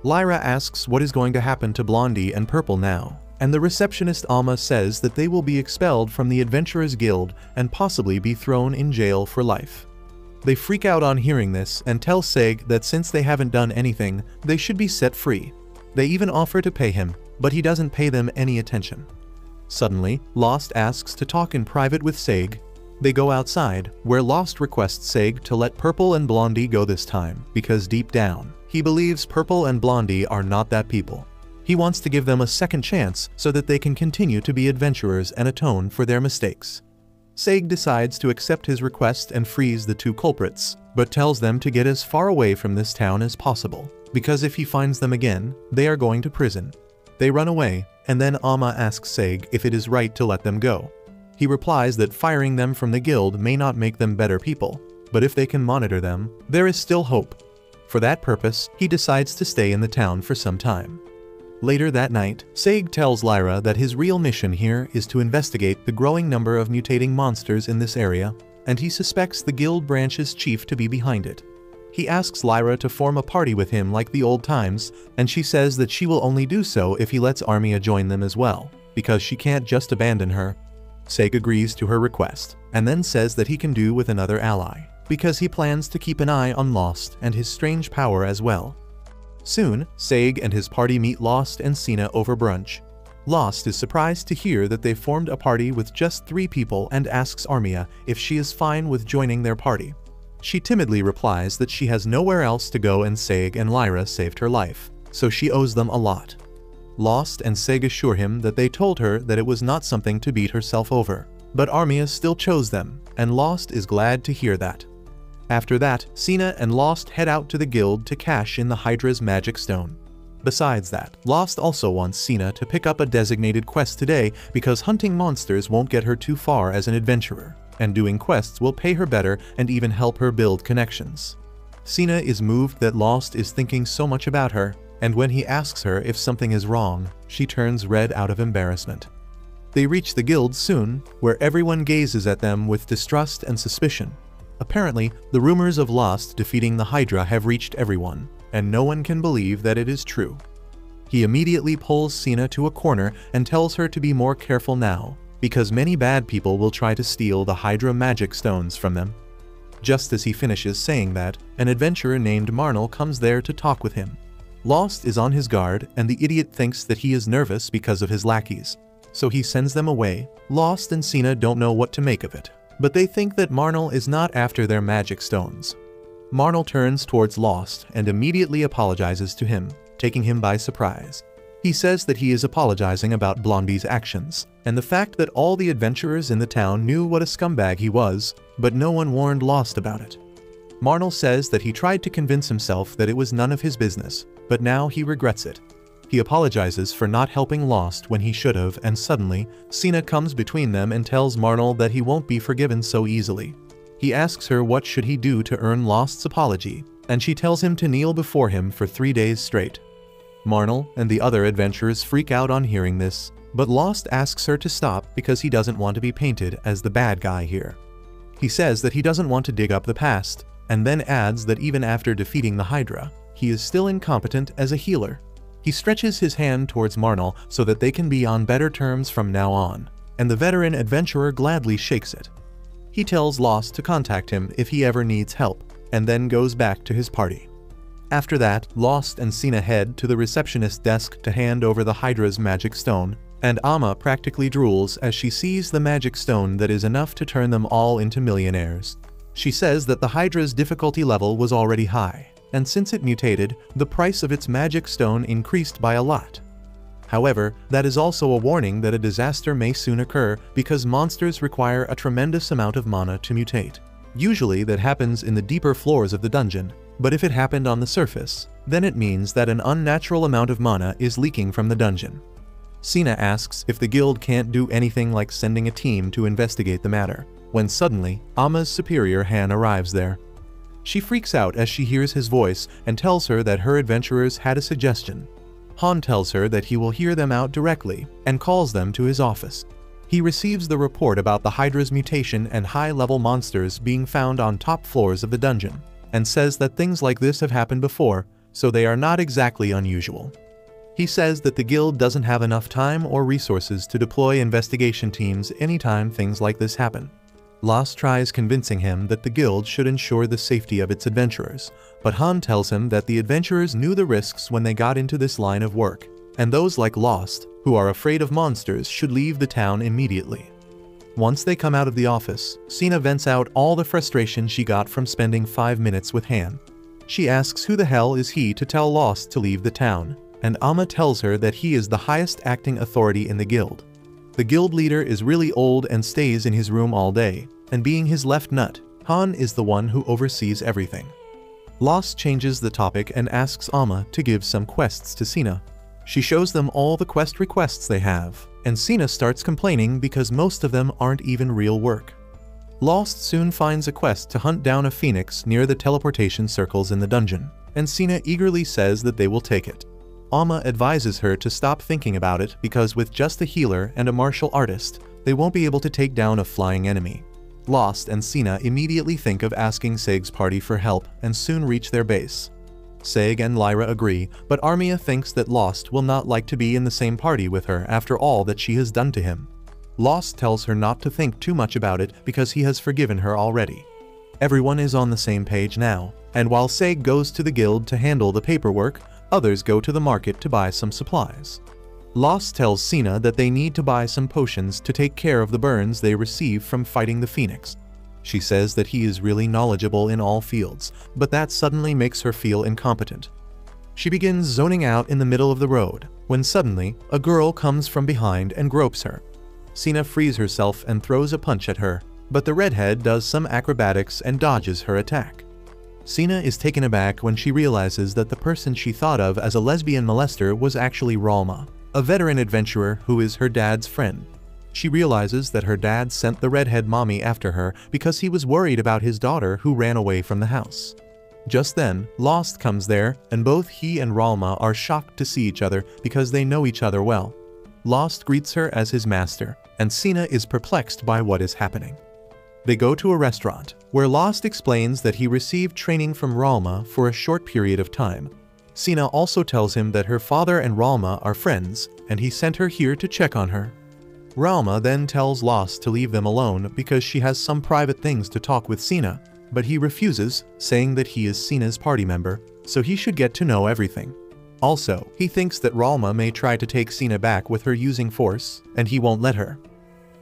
Lyra asks what is going to happen to Blondie and Purple now, and the receptionist Alma says that they will be expelled from the Adventurers Guild and possibly be thrown in jail for life. They freak out on hearing this and tell Seg that since they haven't done anything, they should be set free. They even offer to pay him, but he doesn't pay them any attention. Suddenly, Lost asks to talk in private with Seg. They go outside, where Lost requests Seg to let Purple and Blondie go this time, because deep down, he believes Purple and Blondie are not that people. He wants to give them a second chance so that they can continue to be adventurers and atone for their mistakes. Seg decides to accept his request and frees the two culprits, but tells them to get as far away from this town as possible, because if he finds them again, they are going to prison. They run away, and then Alma asks Seg if it is right to let them go. He replies that firing them from the guild may not make them better people, but if they can monitor them, there is still hope. For that purpose, he decides to stay in the town for some time. Later that night, Seg tells Lyra that his real mission here is to investigate the growing number of mutating monsters in this area, and he suspects the guild branch's chief to be behind it. He asks Lyra to form a party with him like the old times, and she says that she will only do so if he lets Armia join them as well, because she can't just abandon her. Seg agrees to her request, and then says that he can do with another ally, because he plans to keep an eye on Lost and his strange power as well. Soon, Seg and his party meet Lost and Cena over brunch. Lost is surprised to hear that they formed a party with just 3 people and asks Armia if she is fine with joining their party. She timidly replies that she has nowhere else to go and Seg and Lyra saved her life, so she owes them a lot. Lost and Seg assure him that they told her that it was not something to beat herself over, but Armia still chose them, and Lost is glad to hear that. After that, Cena and Lost head out to the guild to cash in the Hydra's magic stone. Besides that, Lost also wants Cena to pick up a designated quest today because hunting monsters won't get her too far as an adventurer, and doing quests will pay her better and even help her build connections. Cena is moved that Lost is thinking so much about her, and when he asks her if something is wrong, she turns red out of embarrassment. They reach the guild soon, where everyone gazes at them with distrust and suspicion. Apparently, the rumors of Lost defeating the Hydra have reached everyone, and no one can believe that it is true. He immediately pulls Cena to a corner and tells her to be more careful now, because many bad people will try to steal the Hydra magic stones from them. Just as he finishes saying that, an adventurer named Marnell comes there to talk with him. Lost is on his guard, and the idiot thinks that he is nervous because of his lackeys, so he sends them away. Lost and Cena don't know what to make of it, but they think that Marnell is not after their magic stones. Marnell turns towards Lost and immediately apologizes to him, taking him by surprise. He says that he is apologizing about Blondie's actions, and the fact that all the adventurers in the town knew what a scumbag he was, but no one warned Lost about it. Marnell says that he tried to convince himself that it was none of his business, but now he regrets it. He apologizes for not helping Lost when he should have, and suddenly, Cena comes between them and tells Marnell that he won't be forgiven so easily. He asks her what should he do to earn Lost's apology, and she tells him to kneel before him for 3 days straight. Marnell and the other adventurers freak out on hearing this, but Lost asks her to stop because he doesn't want to be painted as the bad guy here. He says that he doesn't want to dig up the past, and then adds that even after defeating the Hydra, he is still incompetent as a healer. He stretches his hand towards Marnell so that they can be on better terms from now on, and the veteran adventurer gladly shakes it. He tells Lost to contact him if he ever needs help, and then goes back to his party. After that, Lost and Cena head to the receptionist's desk to hand over the Hydra's magic stone, and Alma practically drools as she sees the magic stone that is enough to turn them all into millionaires. She says that the Hydra's difficulty level was already high, and since it mutated, the price of its magic stone increased by a lot. However, that is also a warning that a disaster may soon occur because monsters require a tremendous amount of mana to mutate. Usually that happens in the deeper floors of the dungeon, but if it happened on the surface, then it means that an unnatural amount of mana is leaking from the dungeon. Cena asks if the guild can't do anything like sending a team to investigate the matter, when suddenly, Alma's superior Han arrives there. She freaks out as she hears his voice and tells her that her adventurers had a suggestion. Han tells her that he will hear them out directly and calls them to his office. He receives the report about the Hydra's mutation and high-level monsters being found on top floors of the dungeon, and says that things like this have happened before, so they are not exactly unusual. He says that the guild doesn't have enough time or resources to deploy investigation teams anytime things like this happen. Lost tries convincing him that the guild should ensure the safety of its adventurers, but Han tells him that the adventurers knew the risks when they got into this line of work, and those like Lost, who are afraid of monsters, should leave the town immediately. Once they come out of the office, Sina vents out all the frustration she got from spending 5 minutes with Han. She asks who the hell is he to tell Lost to leave the town, and Amma tells her that he is the highest acting authority in the guild. The guild leader is really old and stays in his room all day, and being his left nut, Han is the one who oversees everything. Lost changes the topic and asks Amma to give some quests to Sina. She shows them all the quest requests they have, and Sina starts complaining because most of them aren't even real work. Lost soon finds a quest to hunt down a phoenix near the teleportation circles in the dungeon, and Sina eagerly says that they will take it. Amma advises her to stop thinking about it because with just a healer and a martial artist, they won't be able to take down a flying enemy. Lost and Sina immediately think of asking Seg's party for help and soon reach their base. Seg and Lyra agree, but Armia thinks that Lost will not like to be in the same party with her after all that she has done to him. Lost tells her not to think too much about it because he has forgiven her already. Everyone is on the same page now, and while Seg goes to the guild to handle the paperwork, others go to the market to buy some supplies. Lost tells Sina that they need to buy some potions to take care of the burns they receive from fighting the Phoenix. She says that he is really knowledgeable in all fields, but that suddenly makes her feel incompetent. She begins zoning out in the middle of the road, when suddenly, a girl comes from behind and gropes her. Sina frees herself and throws a punch at her, but the redhead does some acrobatics and dodges her attack. Sina is taken aback when she realizes that the person she thought of as a lesbian molester was actually Ralma, a veteran adventurer who is her dad's friend. She realizes that her dad sent the redhead mommy after her because he was worried about his daughter who ran away from the house. Just then, Lost comes there, and both he and Ralma are shocked to see each other because they know each other well. Lost greets her as his master, and Sina is perplexed by what is happening. They go to a restaurant, where Lost explains that he received training from Ralma for a short period of time. Sina also tells him that her father and Ralma are friends, and he sent her here to check on her. Ralma then tells Lost to leave them alone because she has some private things to talk with Sina, but he refuses, saying that he is Sina's party member, so he should get to know everything. Also, he thinks that Ralma may try to take Sina back with her using force, and he won't let her.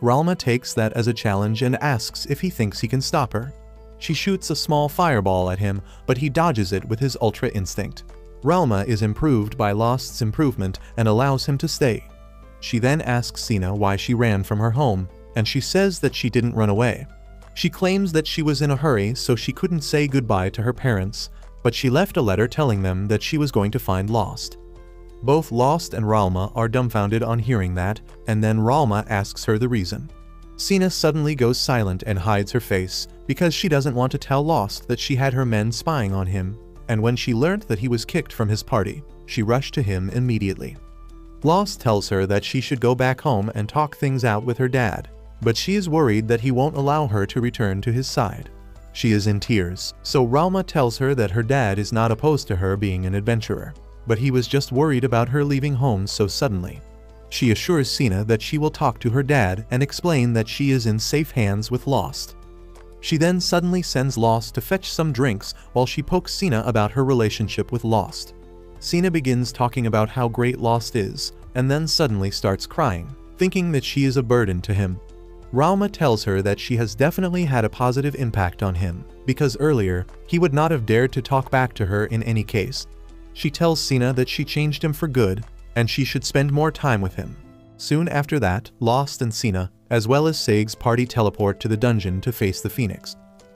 Ralma takes that as a challenge and asks if he thinks he can stop her. She shoots a small fireball at him, but he dodges it with his ultra instinct. Ralma is improved by Lost's improvement and allows him to stay. She then asks Sina why she ran from her home, and she says that she didn't run away. She claims that she was in a hurry so she couldn't say goodbye to her parents, but she left a letter telling them that she was going to find Lost. Both Lost and Ralma are dumbfounded on hearing that, and then Ralma asks her the reason. Sina suddenly goes silent and hides her face because she doesn't want to tell Lost that she had her men spying on him, and when she learned that he was kicked from his party, she rushed to him immediately. Lost tells her that she should go back home and talk things out with her dad, but she is worried that he won't allow her to return to his side. She is in tears, so Ralma tells her that her dad is not opposed to her being an adventurer, but he was just worried about her leaving home so suddenly. She assures Sina that she will talk to her dad and explain that she is in safe hands with Lost. She then suddenly sends Lost to fetch some drinks while she pokes Sina about her relationship with Lost. Sina begins talking about how great Lost is, and then suddenly starts crying, thinking that she is a burden to him. Ralma tells her that she has definitely had a positive impact on him, because earlier, he would not have dared to talk back to her in any case. She tells Sina that she changed him for good, and she should spend more time with him. Soon after that, Lost and Sina, as well as Seg's party, teleport to the dungeon to face the Phoenix.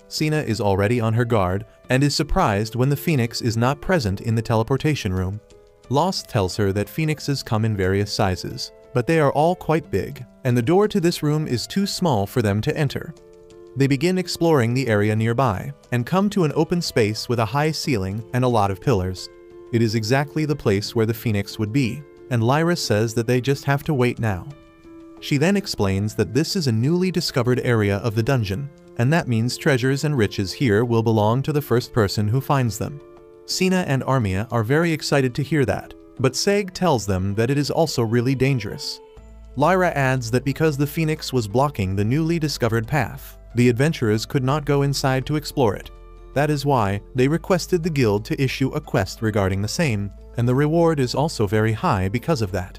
Sina is already on her guard, and is surprised when the Phoenix is not present in the teleportation room. Lost tells her that Phoenixes come in various sizes, but they are all quite big, and the door to this room is too small for them to enter. They begin exploring the area nearby, and come to an open space with a high ceiling and a lot of pillars. It is exactly the place where the Phoenix would be, and Lyra says that they just have to wait now. She then explains that this is a newly discovered area of the dungeon, and that means treasures and riches here will belong to the first person who finds them. Sina and Armia are very excited to hear that, but Seg tells them that it is also really dangerous. Lyra adds that because the phoenix was blocking the newly discovered path, the adventurers could not go inside to explore it. That is why they requested the guild to issue a quest regarding the same, and the reward is also very high because of that.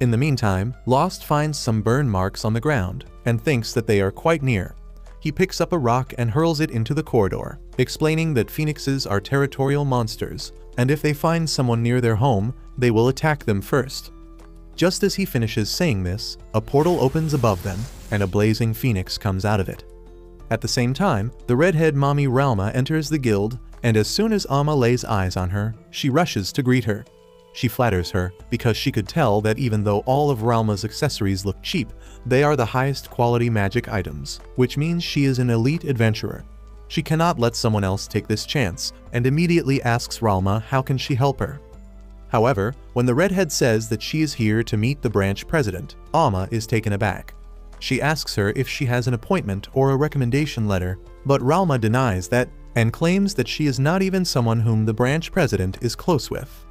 In the meantime, Lost finds some burn marks on the ground and thinks that they are quite near. He picks up a rock and hurls it into the corridor, explaining that phoenixes are territorial monsters, and if they find someone near their home, they will attack them first. Just as he finishes saying this, a portal opens above them, and a blazing phoenix comes out of it. At the same time, the redhead mommy Ralma enters the guild, and as soon as Amma lays eyes on her, she rushes to greet her. She flatters her, because she could tell that even though all of Ralma's accessories look cheap, they are the highest quality magic items, which means she is an elite adventurer. She cannot let someone else take this chance, and immediately asks Ralma how can she help her. However, when the redhead says that she is here to meet the branch president, Amma is taken aback. She asks her if she has an appointment or a recommendation letter, but Ralma denies that and claims that she is not even someone whom the branch president is close with.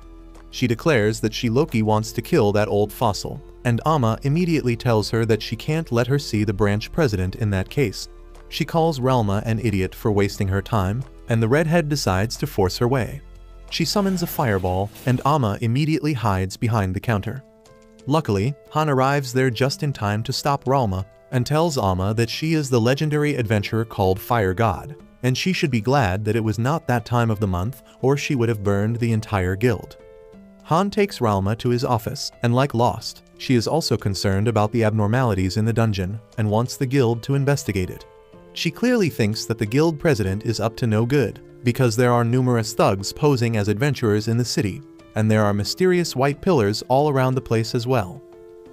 She declares that Loki wants to kill that old fossil, and Amma immediately tells her that she can't let her see the branch president in that case. She calls Ralma an idiot for wasting her time, and the redhead decides to force her way. She summons a fireball, and Amma immediately hides behind the counter. Luckily, Han arrives there just in time to stop Ralma, and tells Amma that she is the legendary adventurer called Fire God, and she should be glad that it was not that time of the month or she would have burned the entire guild. Han takes Ralma to his office, and like Lost, she is also concerned about the abnormalities in the dungeon and wants the guild to investigate it. She clearly thinks that the guild president is up to no good, because there are numerous thugs posing as adventurers in the city, and there are mysterious white pillars all around the place as well.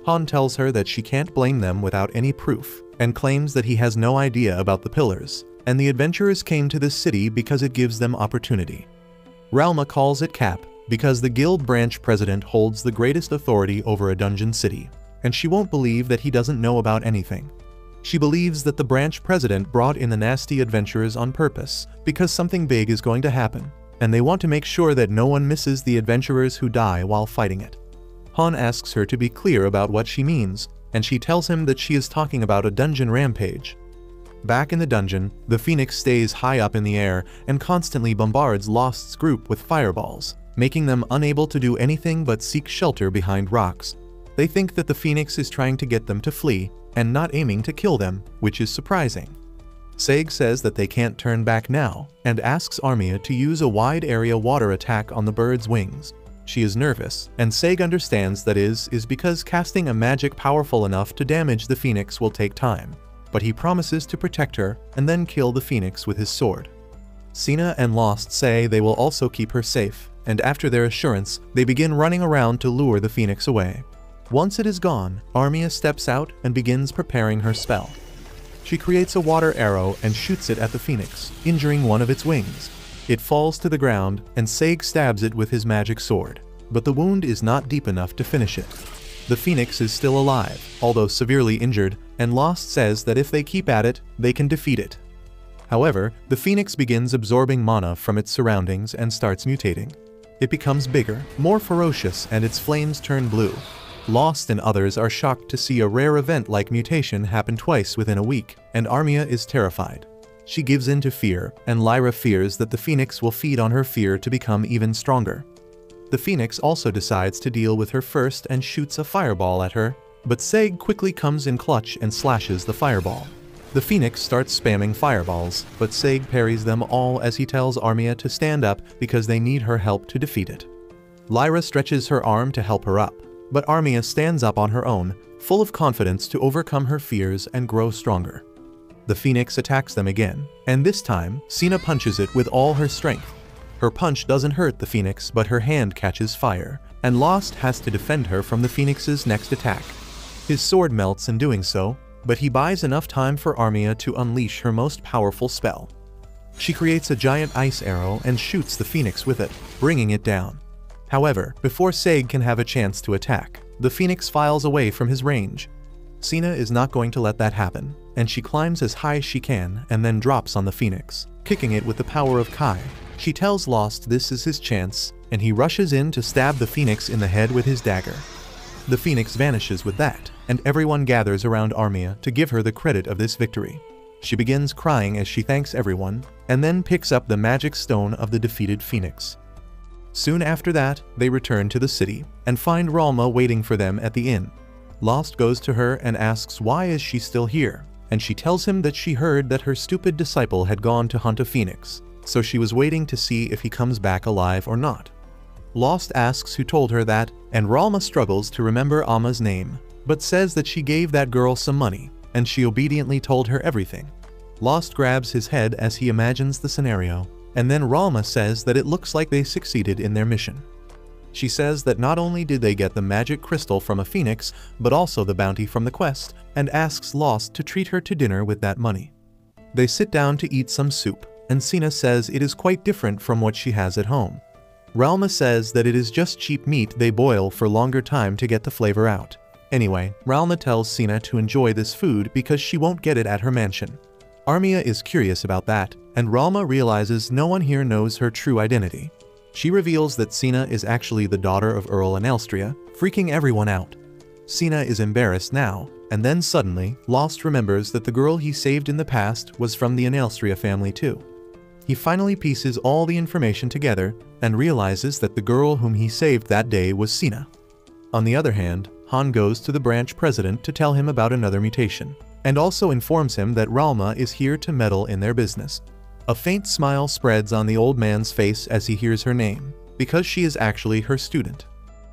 Han tells her that she can't blame them without any proof, and claims that he has no idea about the pillars, and the adventurers came to this city because it gives them opportunity. Ralma calls it Cap, because the guild branch president holds the greatest authority over a dungeon city, and she won't believe that he doesn't know about anything. She believes that the branch president brought in the nasty adventurers on purpose because something big is going to happen, and they want to make sure that no one misses the adventurers who die while fighting it. Han asks her to be clear about what she means, and she tells him that she is talking about a dungeon rampage. Back in the dungeon, the Phoenix stays high up in the air and constantly bombards Lost's group with fireballs, making them unable to do anything but seek shelter behind rocks. They think that the Phoenix is trying to get them to flee and not aiming to kill them, which is surprising. Seg says that they can't turn back now and asks Armia to use a wide area water attack on the bird's wings. She is nervous, and Seg understands that is because casting a magic powerful enough to damage the Phoenix will take time, but he promises to protect her and then kill the Phoenix with his sword. Sina and Lost say they will also keep her safe, and after their assurance, they begin running around to lure the Phoenix away. Once it is gone, Armia steps out and begins preparing her spell. She creates a water arrow and shoots it at the Phoenix, injuring one of its wings. It falls to the ground, and Seg stabs it with his magic sword, but the wound is not deep enough to finish it. The Phoenix is still alive, although severely injured, and Lost says that if they keep at it, they can defeat it. However, the Phoenix begins absorbing mana from its surroundings and starts mutating. It becomes bigger, more ferocious, and its flames turn blue. Lost and others are shocked to see a rare event like mutation happen twice within a week, and Armia is terrified. She gives in to fear, and Lyra fears that the Phoenix will feed on her fear to become even stronger. The Phoenix also decides to deal with her first and shoots a fireball at her, but Seg quickly comes in clutch and slashes the fireball. The Phoenix starts spamming fireballs, but Seg parries them all as he tells Armia to stand up because they need her help to defeat it. Lyra stretches her arm to help her up, but Armia stands up on her own, full of confidence to overcome her fears and grow stronger. The Phoenix attacks them again, and this time, Sina punches it with all her strength. Her punch doesn't hurt the Phoenix, but her hand catches fire, and Lost has to defend her from the Phoenix's next attack. His sword melts in doing so, but he buys enough time for Armia to unleash her most powerful spell. She creates a giant ice arrow and shoots the Phoenix with it, bringing it down. However, before Seg can have a chance to attack, the Phoenix files away from his range. Sina is not going to let that happen, and she climbs as high as she can and then drops on the phoenix, kicking it with the power of Kai. She tells Lost this is his chance, and he rushes in to stab the phoenix in the head with his dagger. The phoenix vanishes with that, and everyone gathers around Armia to give her the credit of this victory. She begins crying as she thanks everyone, and then picks up the magic stone of the defeated phoenix. Soon after that, they return to the city, and find Ralma waiting for them at the inn. Lost goes to her and asks why is she still here, and she tells him that she heard that her stupid disciple had gone to hunt a phoenix, so she was waiting to see if he comes back alive or not. Lost asks who told her that, and Ralma struggles to remember Amma's name, but says that she gave that girl some money, and she obediently told her everything. Lost grabs his head as he imagines the scenario, and then Ralma says that it looks like they succeeded in their mission. She says that not only did they get the magic crystal from a phoenix, but also the bounty from the quest, and asks Lost to treat her to dinner with that money. They sit down to eat some soup, and Sina says it is quite different from what she has at home. Ralma says that it is just cheap meat they boil for longer time to get the flavor out. Anyway, Ralma tells Sina to enjoy this food because she won't get it at her mansion. Armia is curious about that, and Ralma realizes no one here knows her true identity. She reveals that Sina is actually the daughter of Earl and Elstria, freaking everyone out. Sina is embarrassed now, and then suddenly, Lost remembers that the girl he saved in the past was from the Elstria family too. He finally pieces all the information together and realizes that the girl whom he saved that day was Sina. On the other hand, Han goes to the branch president to tell him about another mutation, and also informs him that Ralma is here to meddle in their business. A faint smile spreads on the old man's face as he hears her name, because she is actually her student.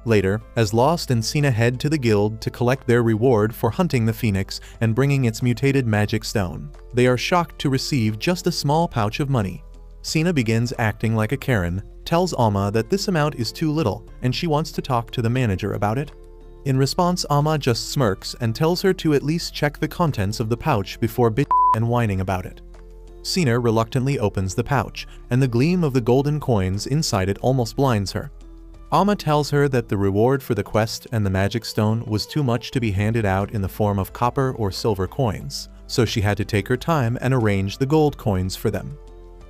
Later, as Lost and Sina head to the guild to collect their reward for hunting the phoenix and bringing its mutated magic stone, they are shocked to receive just a small pouch of money. Sina begins acting like a Karen, tells Amma that this amount is too little and she wants to talk to the manager about it. In response, Amma just smirks and tells her to at least check the contents of the pouch before bitching and whining about it. Sina reluctantly opens the pouch, and the gleam of the golden coins inside it almost blinds her. Amma tells her that the reward for the quest and the magic stone was too much to be handed out in the form of copper or silver coins, so she had to take her time and arrange the gold coins for them.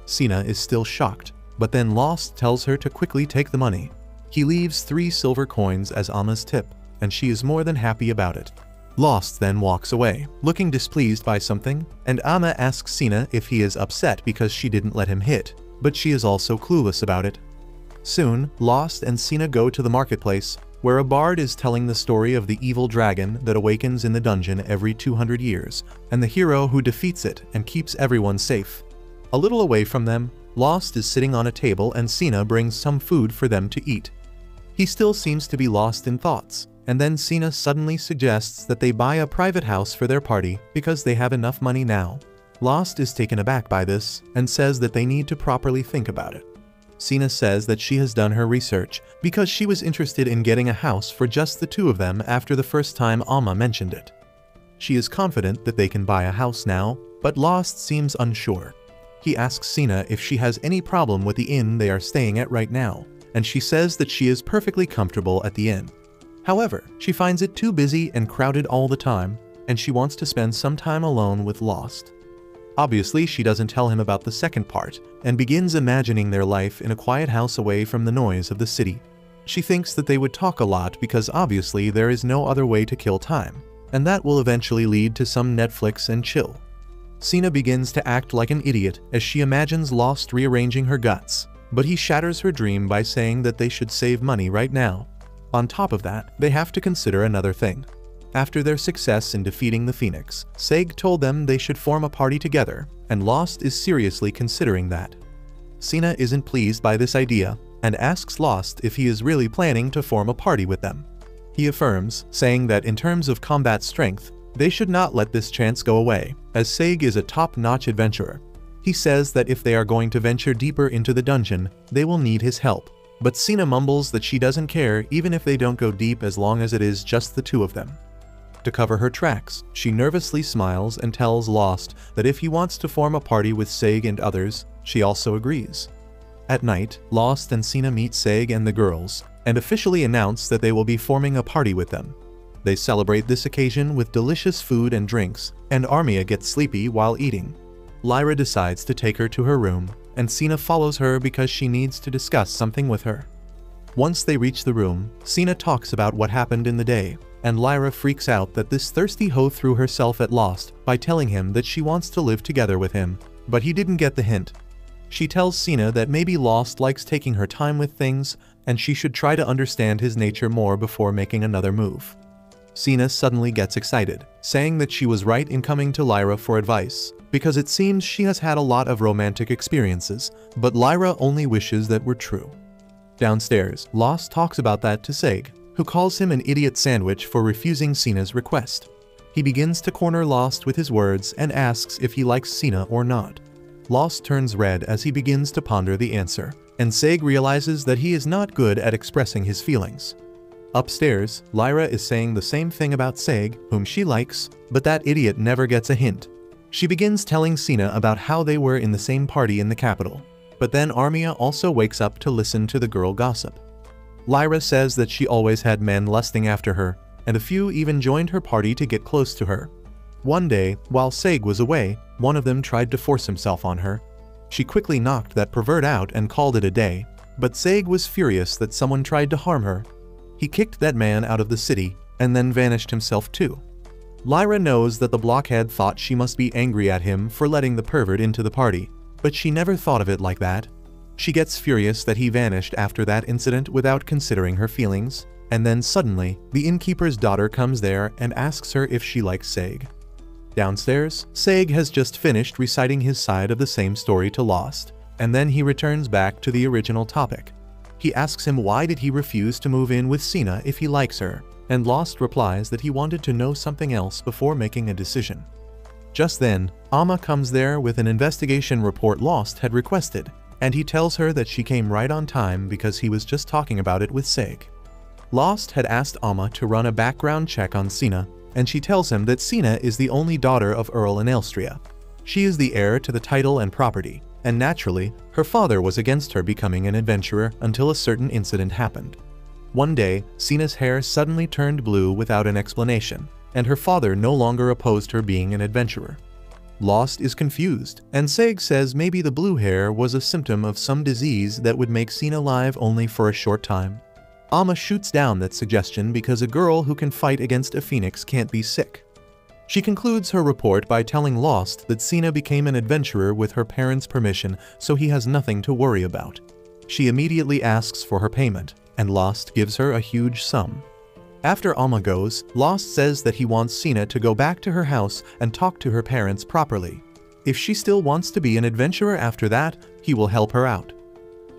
Sina is still shocked, but then Lost tells her to quickly take the money. He leaves 3 silver coins as Amma's tip, and she is more than happy about it. Lost then walks away, looking displeased by something, and Amma asks Sina if he is upset because she didn't let him hit, but she is also clueless about it. Soon, Lost and Sina go to the marketplace, where a bard is telling the story of the evil dragon that awakens in the dungeon every 200 years, and the hero who defeats it and keeps everyone safe. A little away from them, Lost is sitting on a table and Sina brings some food for them to eat. He still seems to be lost in thoughts, and then Sina suddenly suggests that they buy a private house for their party because they have enough money now. Lost is taken aback by this and says that they need to properly think about it. Sina says that she has done her research because she was interested in getting a house for just the 2 of them after the first time Amma mentioned it. She is confident that they can buy a house now, but Lost seems unsure. He asks Sina if she has any problem with the inn they are staying at right now, and she says that she is perfectly comfortable at the inn. However, she finds it too busy and crowded all the time, and she wants to spend some time alone with Lost. Obviously, she doesn't tell him about the second part, and begins imagining their life in a quiet house away from the noise of the city. She thinks that they would talk a lot because obviously there is no other way to kill time, and that will eventually lead to some Netflix and chill. Sina begins to act like an idiot as she imagines Lost rearranging her guts, but he shatters her dream by saying that they should save money right now. On top of that, they have to consider another thing. After their success in defeating the Phoenix, Seg told them they should form a party together, and Lost is seriously considering that. Sina isn't pleased by this idea, and asks Lost if he is really planning to form a party with them. He affirms, saying that in terms of combat strength, they should not let this chance go away, as Seg is a top-notch adventurer. He says that if they are going to venture deeper into the dungeon, they will need his help, but Sina mumbles that she doesn't care even if they don't go deep as long as it is just the 2 of them. To cover her tracks, she nervously smiles and tells Lost that if he wants to form a party with Seg and others, she also agrees. At night, Lost and Sina meet Seg and the girls, and officially announce that they will be forming a party with them. They celebrate this occasion with delicious food and drinks, and Armia gets sleepy while eating. Lyra decides to take her to her room, and Sina follows her because she needs to discuss something with her. Once they reach the room, Sina talks about what happened in the day, and Lyra freaks out that this thirsty hoe threw herself at Lost by telling him that she wants to live together with him, but he didn't get the hint. She tells Sina that maybe Lost likes taking her time with things, and she should try to understand his nature more before making another move. Sina suddenly gets excited, saying that she was right in coming to Lyra for advice, because it seems she has had a lot of romantic experiences, but Lyra only wishes that were true. Downstairs, Lost talks about that to Seg, who calls him an idiot sandwich for refusing Sina's request. He begins to corner Lost with his words and asks if he likes Sina or not. Lost turns red as he begins to ponder the answer, and Seg realizes that he is not good at expressing his feelings. Upstairs, Lyra is saying the same thing about Seg, whom she likes, but that idiot never gets a hint. She begins telling Sina about how they were in the same party in the capital, but then Armia also wakes up to listen to the girl gossip. Lyra says that she always had men lusting after her, and a few even joined her party to get close to her. One day, while Seg was away, one of them tried to force himself on her. She quickly knocked that pervert out and called it a day, but Seg was furious that someone tried to harm her. He kicked that man out of the city, and then vanished himself too. Lyra knows that the blockhead thought she must be angry at him for letting the pervert into the party, but she never thought of it like that. She gets furious that he vanished after that incident without considering her feelings, and then suddenly, the innkeeper's daughter comes there and asks her if she likes Seg. Downstairs, Seg has just finished reciting his side of the same story to Lost, and then he returns back to the original topic. He asks him why did he refuse to move in with Sina if he likes her, and Lost replies that he wanted to know something else before making a decision. Just then, Amma comes there with an investigation report Lost had requested, and he tells her that she came right on time because he was just talking about it with Seg. Lost had asked Amma to run a background check on Sina, and she tells him that Sina is the only daughter of Earl and Elstria. She is the heir to the title and property, and naturally, her father was against her becoming an adventurer until a certain incident happened. One day, Sina's hair suddenly turned blue without an explanation, and her father no longer opposed her being an adventurer. Lost is confused, and Seg says maybe the blue hair was a symptom of some disease that would make Sina live only for a short time. Amma shoots down that suggestion because a girl who can fight against a phoenix can't be sick. She concludes her report by telling Lost that Sina became an adventurer with her parents' permission, so he has nothing to worry about. She immediately asks for her payment, and Lost gives her a huge sum. After Amma goes, Lost says that he wants Sina to go back to her house and talk to her parents properly. If she still wants to be an adventurer after that, he will help her out.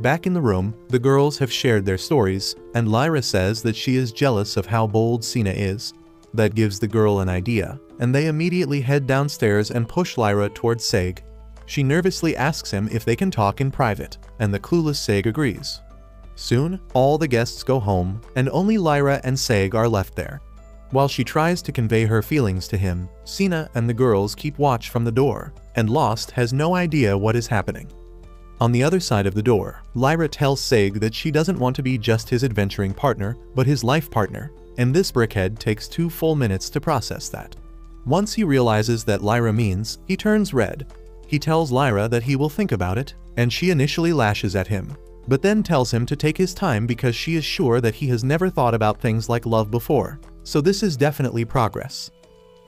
Back in the room, the girls have shared their stories, and Lyra says that she is jealous of how bold Sina is. That gives the girl an idea, and they immediately head downstairs and push Lyra towards Seg. She nervously asks him if they can talk in private, and the clueless Seg agrees. Soon, all the guests go home, and only Lyra and Seg are left there. While she tries to convey her feelings to him, Sina and the girls keep watch from the door, and Lost has no idea what is happening. On the other side of the door, Lyra tells Seg that she doesn't want to be just his adventuring partner, but his life partner, and this brickhead takes 2 full minutes to process that. Once he realizes that Lyra means, he turns red. He tells Lyra that he will think about it, and she initially lashes at him, but then tells him to take his time because she is sure that he has never thought about things like love before, so this is definitely progress.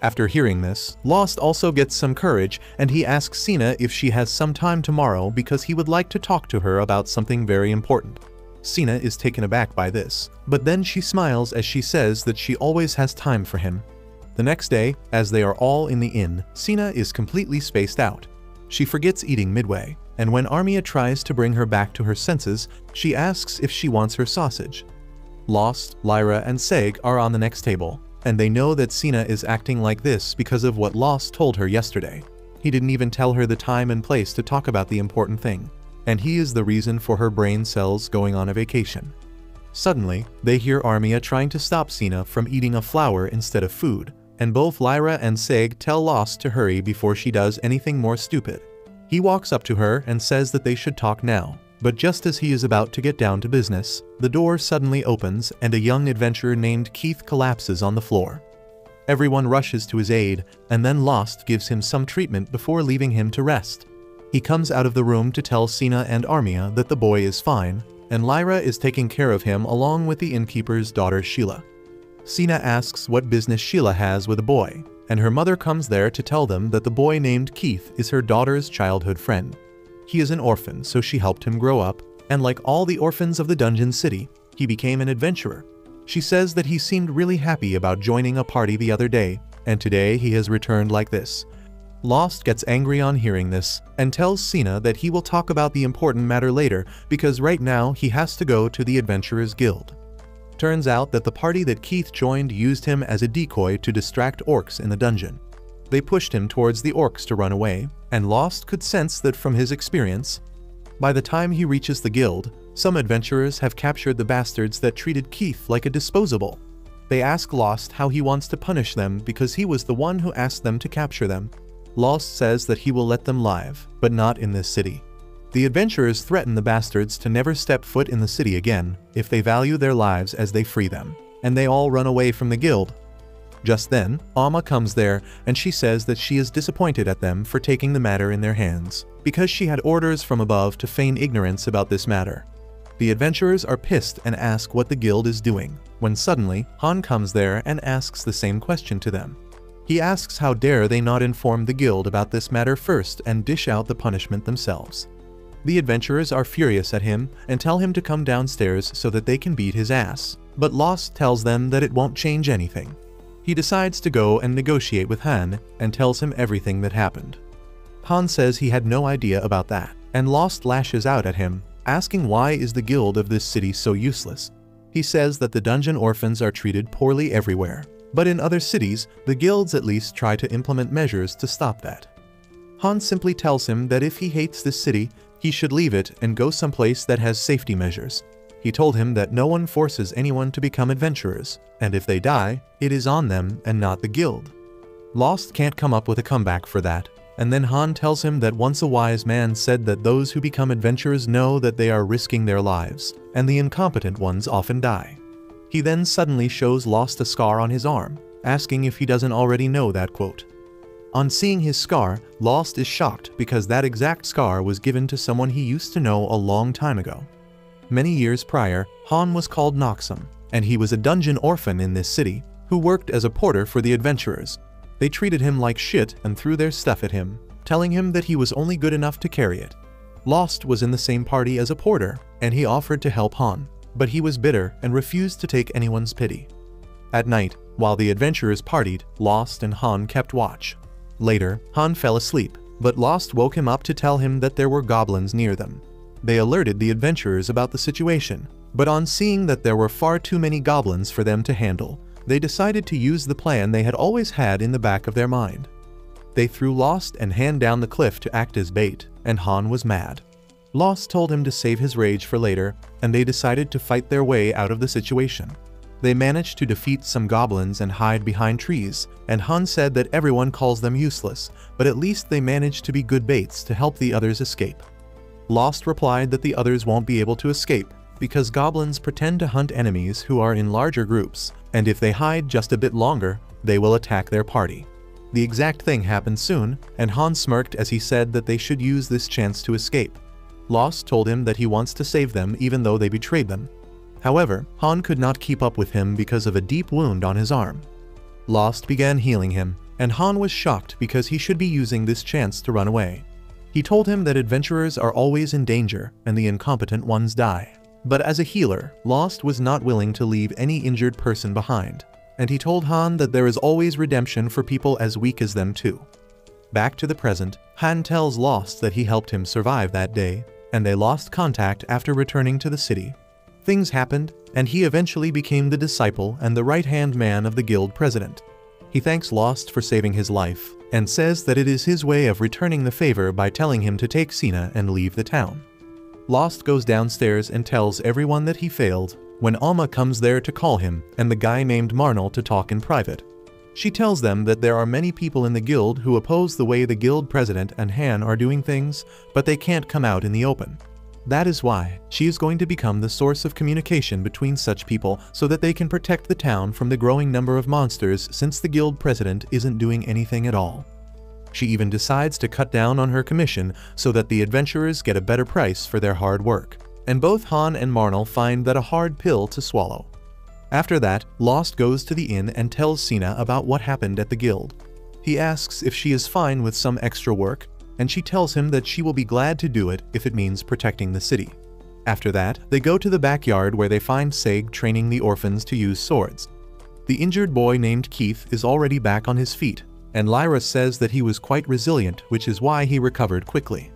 After hearing this, Lost also gets some courage, and he asks Sina if she has some time tomorrow because he would like to talk to her about something very important. Sina is taken aback by this, but then she smiles as she says that she always has time for him. The next day, as they are all in the inn, Sina is completely spaced out. She forgets eating midway, and when Armia tries to bring her back to her senses, she asks if she wants her sausage. Lost, Lyra, and Seg are on the next table, and they know that Sina is acting like this because of what Lost told her yesterday. He didn't even tell her the time and place to talk about the important thing, and he is the reason for her brain cells going on a vacation. Suddenly, they hear Armia trying to stop Sina from eating a flower instead of food, and both Lyra and Seg tell Lost to hurry before she does anything more stupid. He walks up to her and says that they should talk now, But just as he is about to get down to business, the door suddenly opens and a young adventurer named Keith collapses on the floor. Everyone rushes to his aid, and then Lost gives him some treatment before leaving him to rest. He comes out of the room to tell Sina and Armia that the boy is fine, and Lyra is taking care of him along with the innkeeper's daughter Sheila. Sina asks what business Sheila has with the boy, and her mother comes there to tell them that the boy named Keith is her daughter's childhood friend. He is an orphan, so she helped him grow up, and like all the orphans of the dungeon city, he became an adventurer. She says that he seemed really happy about joining a party the other day, and today he has returned like this. Lost gets angry on hearing this, and tells Sina that he will talk about the important matter later because right now he has to go to the Adventurers Guild. Turns out that the party that Keith joined used him as a decoy to distract orcs in the dungeon. They pushed him towards the orcs to run away, and Lost could sense that from his experience. By the time he reaches the guild, some adventurers have captured the bastards that treated Keith like a disposable. They ask Lost how he wants to punish them because he was the one who asked them to capture them. Lost says that he will let them live, but not in this city. The adventurers threaten the bastards to never step foot in the city again if they value their lives as they free them, and they all run away from the guild. Just then, Alma comes there and she says that she is disappointed at them for taking the matter in their hands, because she had orders from above to feign ignorance about this matter. The adventurers are pissed and ask what the guild is doing, when suddenly, Han comes there and asks the same question to them. He asks how dare they not inform the guild about this matter first and dish out the punishment themselves. The adventurers are furious at him and tell him to come downstairs so that they can beat his ass, but Lost tells them that it won't change anything. He decides to go and negotiate with Han and tells him everything that happened. Han says he had no idea about that, and Lost lashes out at him, asking why is the guild of this city so useless. He says that the dungeon orphans are treated poorly everywhere, but in other cities, the guilds at least try to implement measures to stop that. Han simply tells him that if he hates this city, he should leave it and go someplace that has safety measures. He told him that no one forces anyone to become adventurers, and if they die, it is on them and not the guild. Lost can't come up with a comeback for that, and then Han tells him that once a wise man said that those who become adventurers know that they are risking their lives, and the incompetent ones often die. He then suddenly shows Lost a scar on his arm, asking if he doesn't already know that quote. On seeing his scar, Lost is shocked because that exact scar was given to someone he used to know a long time ago. Many years prior, Han was called Noxum, and he was a dungeon orphan in this city, who worked as a porter for the adventurers. They treated him like shit and threw their stuff at him, telling him that he was only good enough to carry it. Lost was in the same party as a porter, and he offered to help Han, but he was bitter and refused to take anyone's pity. At night, while the adventurers partied, Lost and Han kept watch. Later, Han fell asleep, but Lost woke him up to tell him that there were goblins near them. They alerted the adventurers about the situation, but on seeing that there were far too many goblins for them to handle, they decided to use the plan they had always had in the back of their mind. They threw Lost and Han down the cliff to act as bait, and Han was mad. Lost told him to save his rage for later, and they decided to fight their way out of the situation. They managed to defeat some goblins and hide behind trees, and Han said that everyone calls them useless, but at least they managed to be good baits to help the others escape. Lost replied that the others won't be able to escape, because goblins pretend to hunt enemies who are in larger groups, and if they hide just a bit longer, they will attack their party. The exact thing happened soon, and Han smirked as he said that they should use this chance to escape. Lost told him that he wants to save them even though they betrayed them. However, Han could not keep up with him because of a deep wound on his arm. Lost began healing him, and Han was shocked because he should be using this chance to run away. He told him that adventurers are always in danger and the incompetent ones die. But as a healer, Lost was not willing to leave any injured person behind, and he told Han that there is always redemption for people as weak as them too. Back to the present, Han tells Lost that he helped him survive that day, and they lost contact after returning to the city. Things happened, and he eventually became the disciple and the right-hand man of the guild president. He thanks Lost for saving his life, and says that it is his way of returning the favor by telling him to take Sina and leave the town. Lost goes downstairs and tells everyone that he failed, when Alma comes there to call him and the guy named Marnell to talk in private. She tells them that there are many people in the guild who oppose the way the guild president and Han are doing things, but they can't come out in the open. That is why she is going to become the source of communication between such people so that they can protect the town from the growing number of monsters, since the guild president isn't doing anything at all. She even decides to cut down on her commission so that the adventurers get a better price for their hard work. And both Han and Marnell find that a hard pill to swallow. After that, Lost goes to the inn and tells Sina about what happened at the guild. He asks if she is fine with some extra work, and she tells him that she will be glad to do it if it means protecting the city. After that, they go to the backyard where they find Seg training the orphans to use swords. The injured boy named Keith is already back on his feet, and Lyra says that he was quite resilient, which is why he recovered quickly.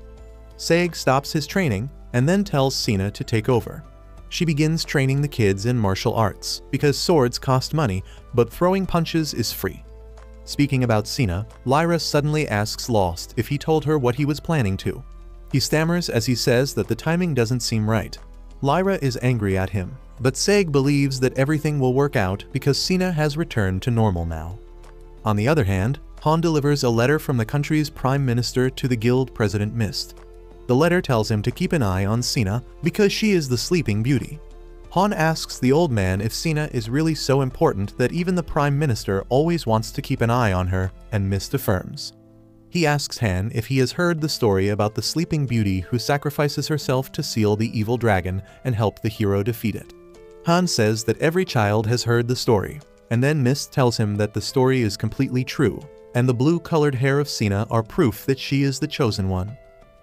Seg stops his training and then tells Sina to take over. She begins training the kids in martial arts, because swords cost money, but throwing punches is free. Speaking about Sina, Lyra suddenly asks Lost if he told her what he was planning to. He stammers as he says that the timing doesn't seem right. Lyra is angry at him, but Seg believes that everything will work out because Sina has returned to normal now. On the other hand, Han delivers a letter from the country's prime minister to the guild president Mist. The letter tells him to keep an eye on Sina because she is the sleeping beauty. Han asks the old man if Sina is really so important that even the prime minister always wants to keep an eye on her, and Mist affirms. He asks Han if he has heard the story about the sleeping beauty who sacrifices herself to seal the evil dragon and help the hero defeat it. Han says that every child has heard the story, and then Mist tells him that the story is completely true, and the blue-colored hair of Sina are proof that she is the chosen one.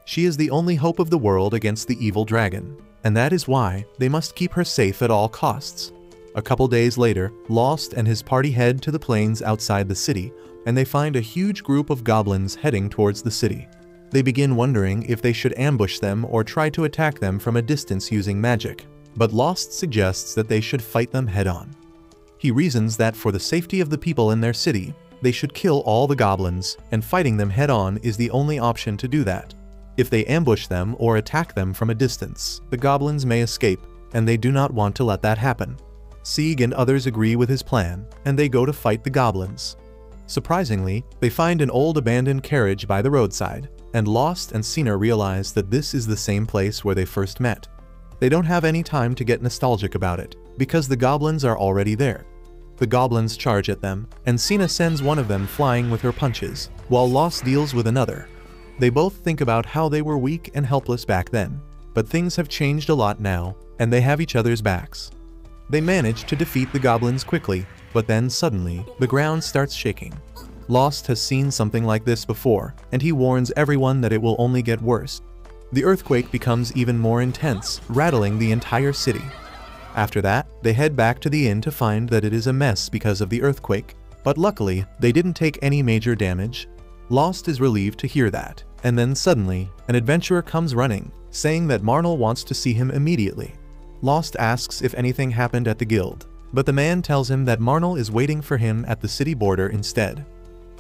She is the only hope of the world against the evil dragon, and that is why they must keep her safe at all costs. A couple days later, Lost and his party head to the plains outside the city, and they find a huge group of goblins heading towards the city. They begin wondering if they should ambush them or try to attack them from a distance using magic, but Lost suggests that they should fight them head-on. He reasons that for the safety of the people in their city, they should kill all the goblins, and fighting them head-on is the only option to do that. If they ambush them or attack them from a distance, the goblins may escape, and they do not want to let that happen. Sieg and others agree with his plan, and they go to fight the goblins. Surprisingly, they find an old abandoned carriage by the roadside, and Lost and Sina realize that this is the same place where they first met. They don't have any time to get nostalgic about it, because the goblins are already there. The goblins charge at them, and Sina sends one of them flying with her punches, while Lost deals with another. They both think about how they were weak and helpless back then, but things have changed a lot now, and they have each other's backs. They manage to defeat the goblins quickly, but then suddenly, the ground starts shaking. Lost has seen something like this before, and he warns everyone that it will only get worse. The earthquake becomes even more intense, rattling the entire city. After that, they head back to the inn to find that it is a mess because of the earthquake, but luckily, they didn't take any major damage. Lost is relieved to hear that. And then suddenly, an adventurer comes running, saying that Marnell wants to see him immediately. Lost asks if anything happened at the guild, but the man tells him that Marnell is waiting for him at the city border instead.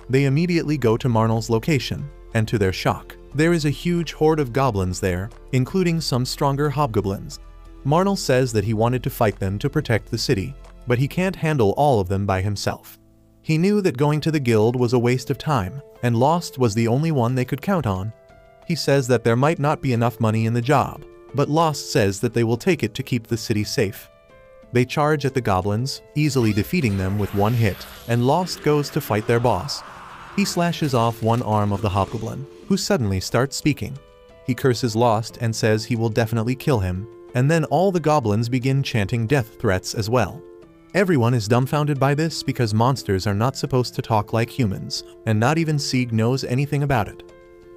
They immediately go to Marnell's location, and to their shock, there is a huge horde of goblins there, including some stronger hobgoblins. Marnell says that he wanted to fight them to protect the city, but he can't handle all of them by himself. He knew that going to the guild was a waste of time, and Lost was the only one they could count on. He says that there might not be enough money in the job, but Lost says that they will take it to keep the city safe. They charge at the goblins, easily defeating them with one hit, and Lost goes to fight their boss. He slashes off one arm of the hobgoblin, who suddenly starts speaking. He curses Lost and says he will definitely kill him, and then all the goblins begin chanting death threats as well. Everyone is dumbfounded by this because monsters are not supposed to talk like humans, and not even Sieg knows anything about it.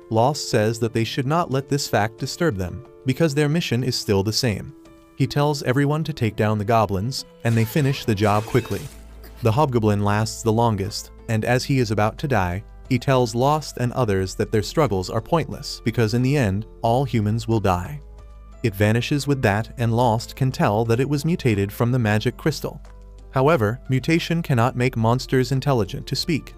Lost says that they should not let this fact disturb them, because their mission is still the same. He tells everyone to take down the goblins, and they finish the job quickly. The hobgoblin lasts the longest, and as he is about to die, he tells Lost and others that their struggles are pointless because in the end, all humans will die. It vanishes with that, and Lost can tell that it was mutated from the magic crystal. However, mutation cannot make monsters intelligent to speak.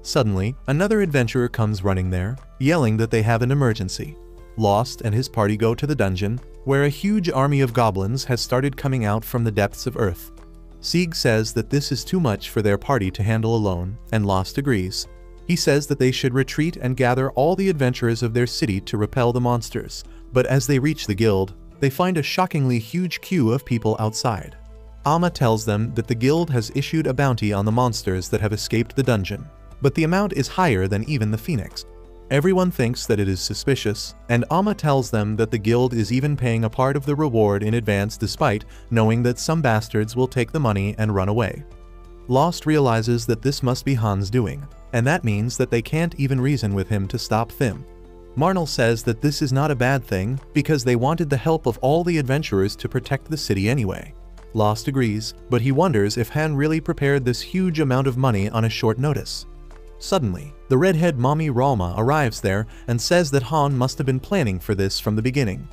Suddenly, another adventurer comes running there, yelling that they have an emergency. Lost and his party go to the dungeon, where a huge army of goblins has started coming out from the depths of Earth. Sieg says that this is too much for their party to handle alone, and Lost agrees. He says that they should retreat and gather all the adventurers of their city to repel the monsters, But as they reach the guild, they find a shockingly huge queue of people outside. Amma tells them that the guild has issued a bounty on the monsters that have escaped the dungeon, but the amount is higher than even the phoenix. Everyone thinks that it is suspicious, and Amma tells them that the guild is even paying a part of the reward in advance despite knowing that some bastards will take the money and run away. Lost realizes that this must be Han's doing, and that means that they can't even reason with him to stop them. Marnell says that this is not a bad thing because they wanted the help of all the adventurers to protect the city anyway. Lost agrees, but he wonders if Han really prepared this huge amount of money on a short notice. Suddenly, the redhead mommy Ralma arrives there and says that Han must have been planning for this from the beginning.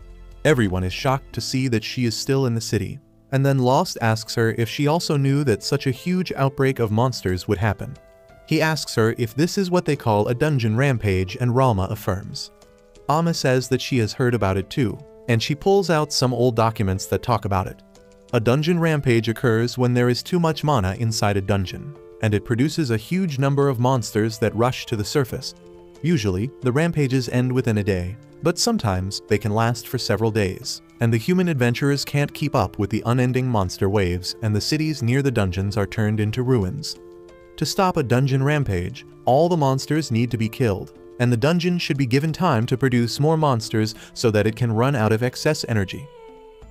Everyone is shocked to see that she is still in the city, and then Lost asks her if she also knew that such a huge outbreak of monsters would happen. He asks her if this is what they call a dungeon rampage, and Ralma affirms. Amma says that she has heard about it too, and she pulls out some old documents that talk about it. A dungeon rampage occurs when there is too much mana inside a dungeon, and it produces a huge number of monsters that rush to the surface. Usually, the rampages end within a day, but sometimes they can last for several days, and the human adventurers can't keep up with the unending monster waves, and the cities near the dungeons are turned into ruins. To stop a dungeon rampage, all the monsters need to be killed, and the dungeon should be given time to produce more monsters so that it can run out of excess energy.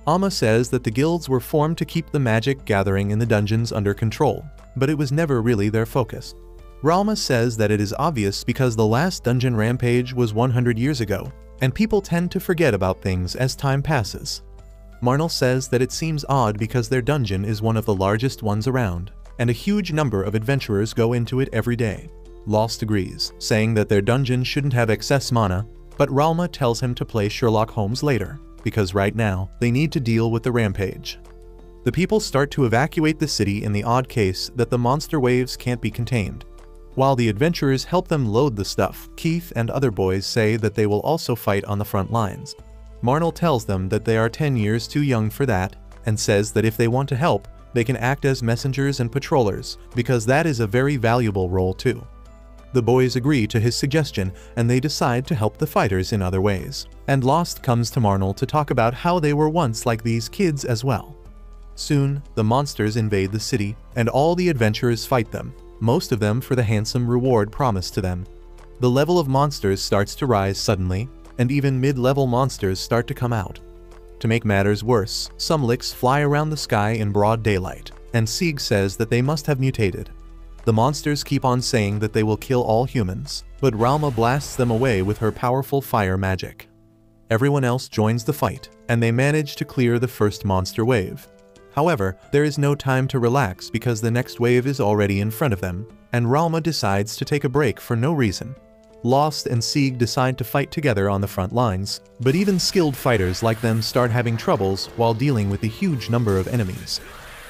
Amma says that the guilds were formed to keep the magic gathering in the dungeons under control, but it was never really their focus. Ralma says that it is obvious because the last dungeon rampage was 100 years ago, and people tend to forget about things as time passes. Marnell says that it seems odd because their dungeon is one of the largest ones around, and a huge number of adventurers go into it every day. Lost agrees, saying that their dungeon shouldn't have excess mana, but Ralma tells him to play Sherlock Holmes later, because right now, they need to deal with the rampage. The people start to evacuate the city in the odd case that the monster waves can't be contained. While the adventurers help them load the stuff, Keith and other boys say that they will also fight on the front lines. Marnell tells them that they are 10 years too young for that, and says that if they want to help, they can act as messengers and patrollers, because that is a very valuable role too. The boys agree to his suggestion, and they decide to help the fighters in other ways. And Lost comes to Marnell to talk about how they were once like these kids as well. Soon, the monsters invade the city, and all the adventurers fight them, most of them for the handsome reward promised to them. The level of monsters starts to rise suddenly, and even mid-level monsters start to come out. To make matters worse, some licks fly around the sky in broad daylight, and Sieg says that they must have mutated. The monsters keep on saying that they will kill all humans, but Ralma blasts them away with her powerful fire magic. Everyone else joins the fight, and they manage to clear the first monster wave. However, there is no time to relax because the next wave is already in front of them, and Ralma decides to take a break for no reason. Lost and Sieg decide to fight together on the front lines, but even skilled fighters like them start having troubles while dealing with the huge number of enemies.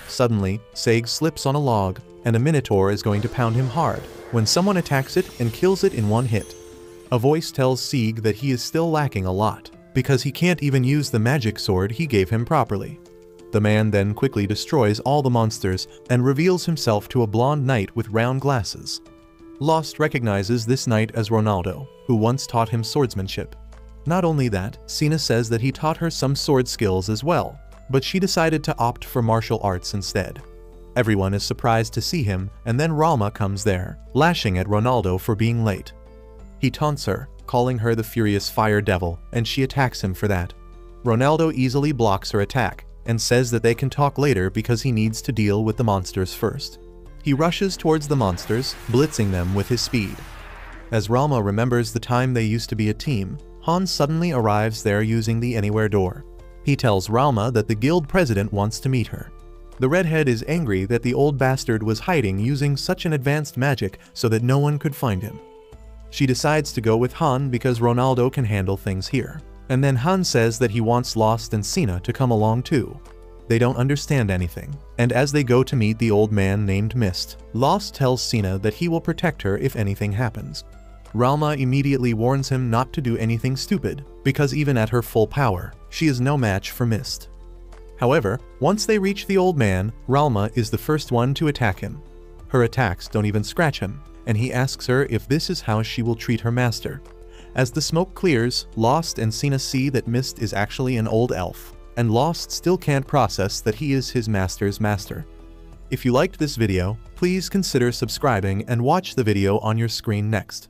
Suddenly, Sieg slips on a log, and a minotaur is going to pound him hard, when someone attacks it and kills it in one hit. A voice tells Sieg that he is still lacking a lot, because he can't even use the magic sword he gave him properly. The man then quickly destroys all the monsters and reveals himself to a blonde knight with round glasses. Lost recognizes this knight as Ronaldo, who once taught him swordsmanship. Not only that, Sina says that he taught her some sword skills as well, but she decided to opt for martial arts instead. Everyone is surprised to see him, and then Ralma comes there, lashing at Ronaldo for being late. He taunts her, calling her the furious fire devil, and she attacks him for that. Ronaldo easily blocks her attack, and says that they can talk later because he needs to deal with the monsters first. He rushes towards the monsters, blitzing them with his speed. As Ralma remembers the time they used to be a team, Han suddenly arrives there using the anywhere door. He tells Ralma that the guild president wants to meet her. The redhead is angry that the old bastard was hiding using such an advanced magic so that no one could find him. She decides to go with Han because Ronaldo can handle things here. And then Han says that he wants Lost and Sina to come along too. They don't understand anything, and as they go to meet the old man named Mist, Lost tells Sina that he will protect her if anything happens. Ralma immediately warns him not to do anything stupid, because even at her full power, she is no match for Mist. However, once they reach the old man, Ralma is the first one to attack him. Her attacks don't even scratch him, and he asks her if this is how she will treat her master. As the smoke clears, Lost and Cena see that Mist is actually an old elf, and Lost still can't process that he is his master's master. If you liked this video, please consider subscribing and watch the video on your screen next.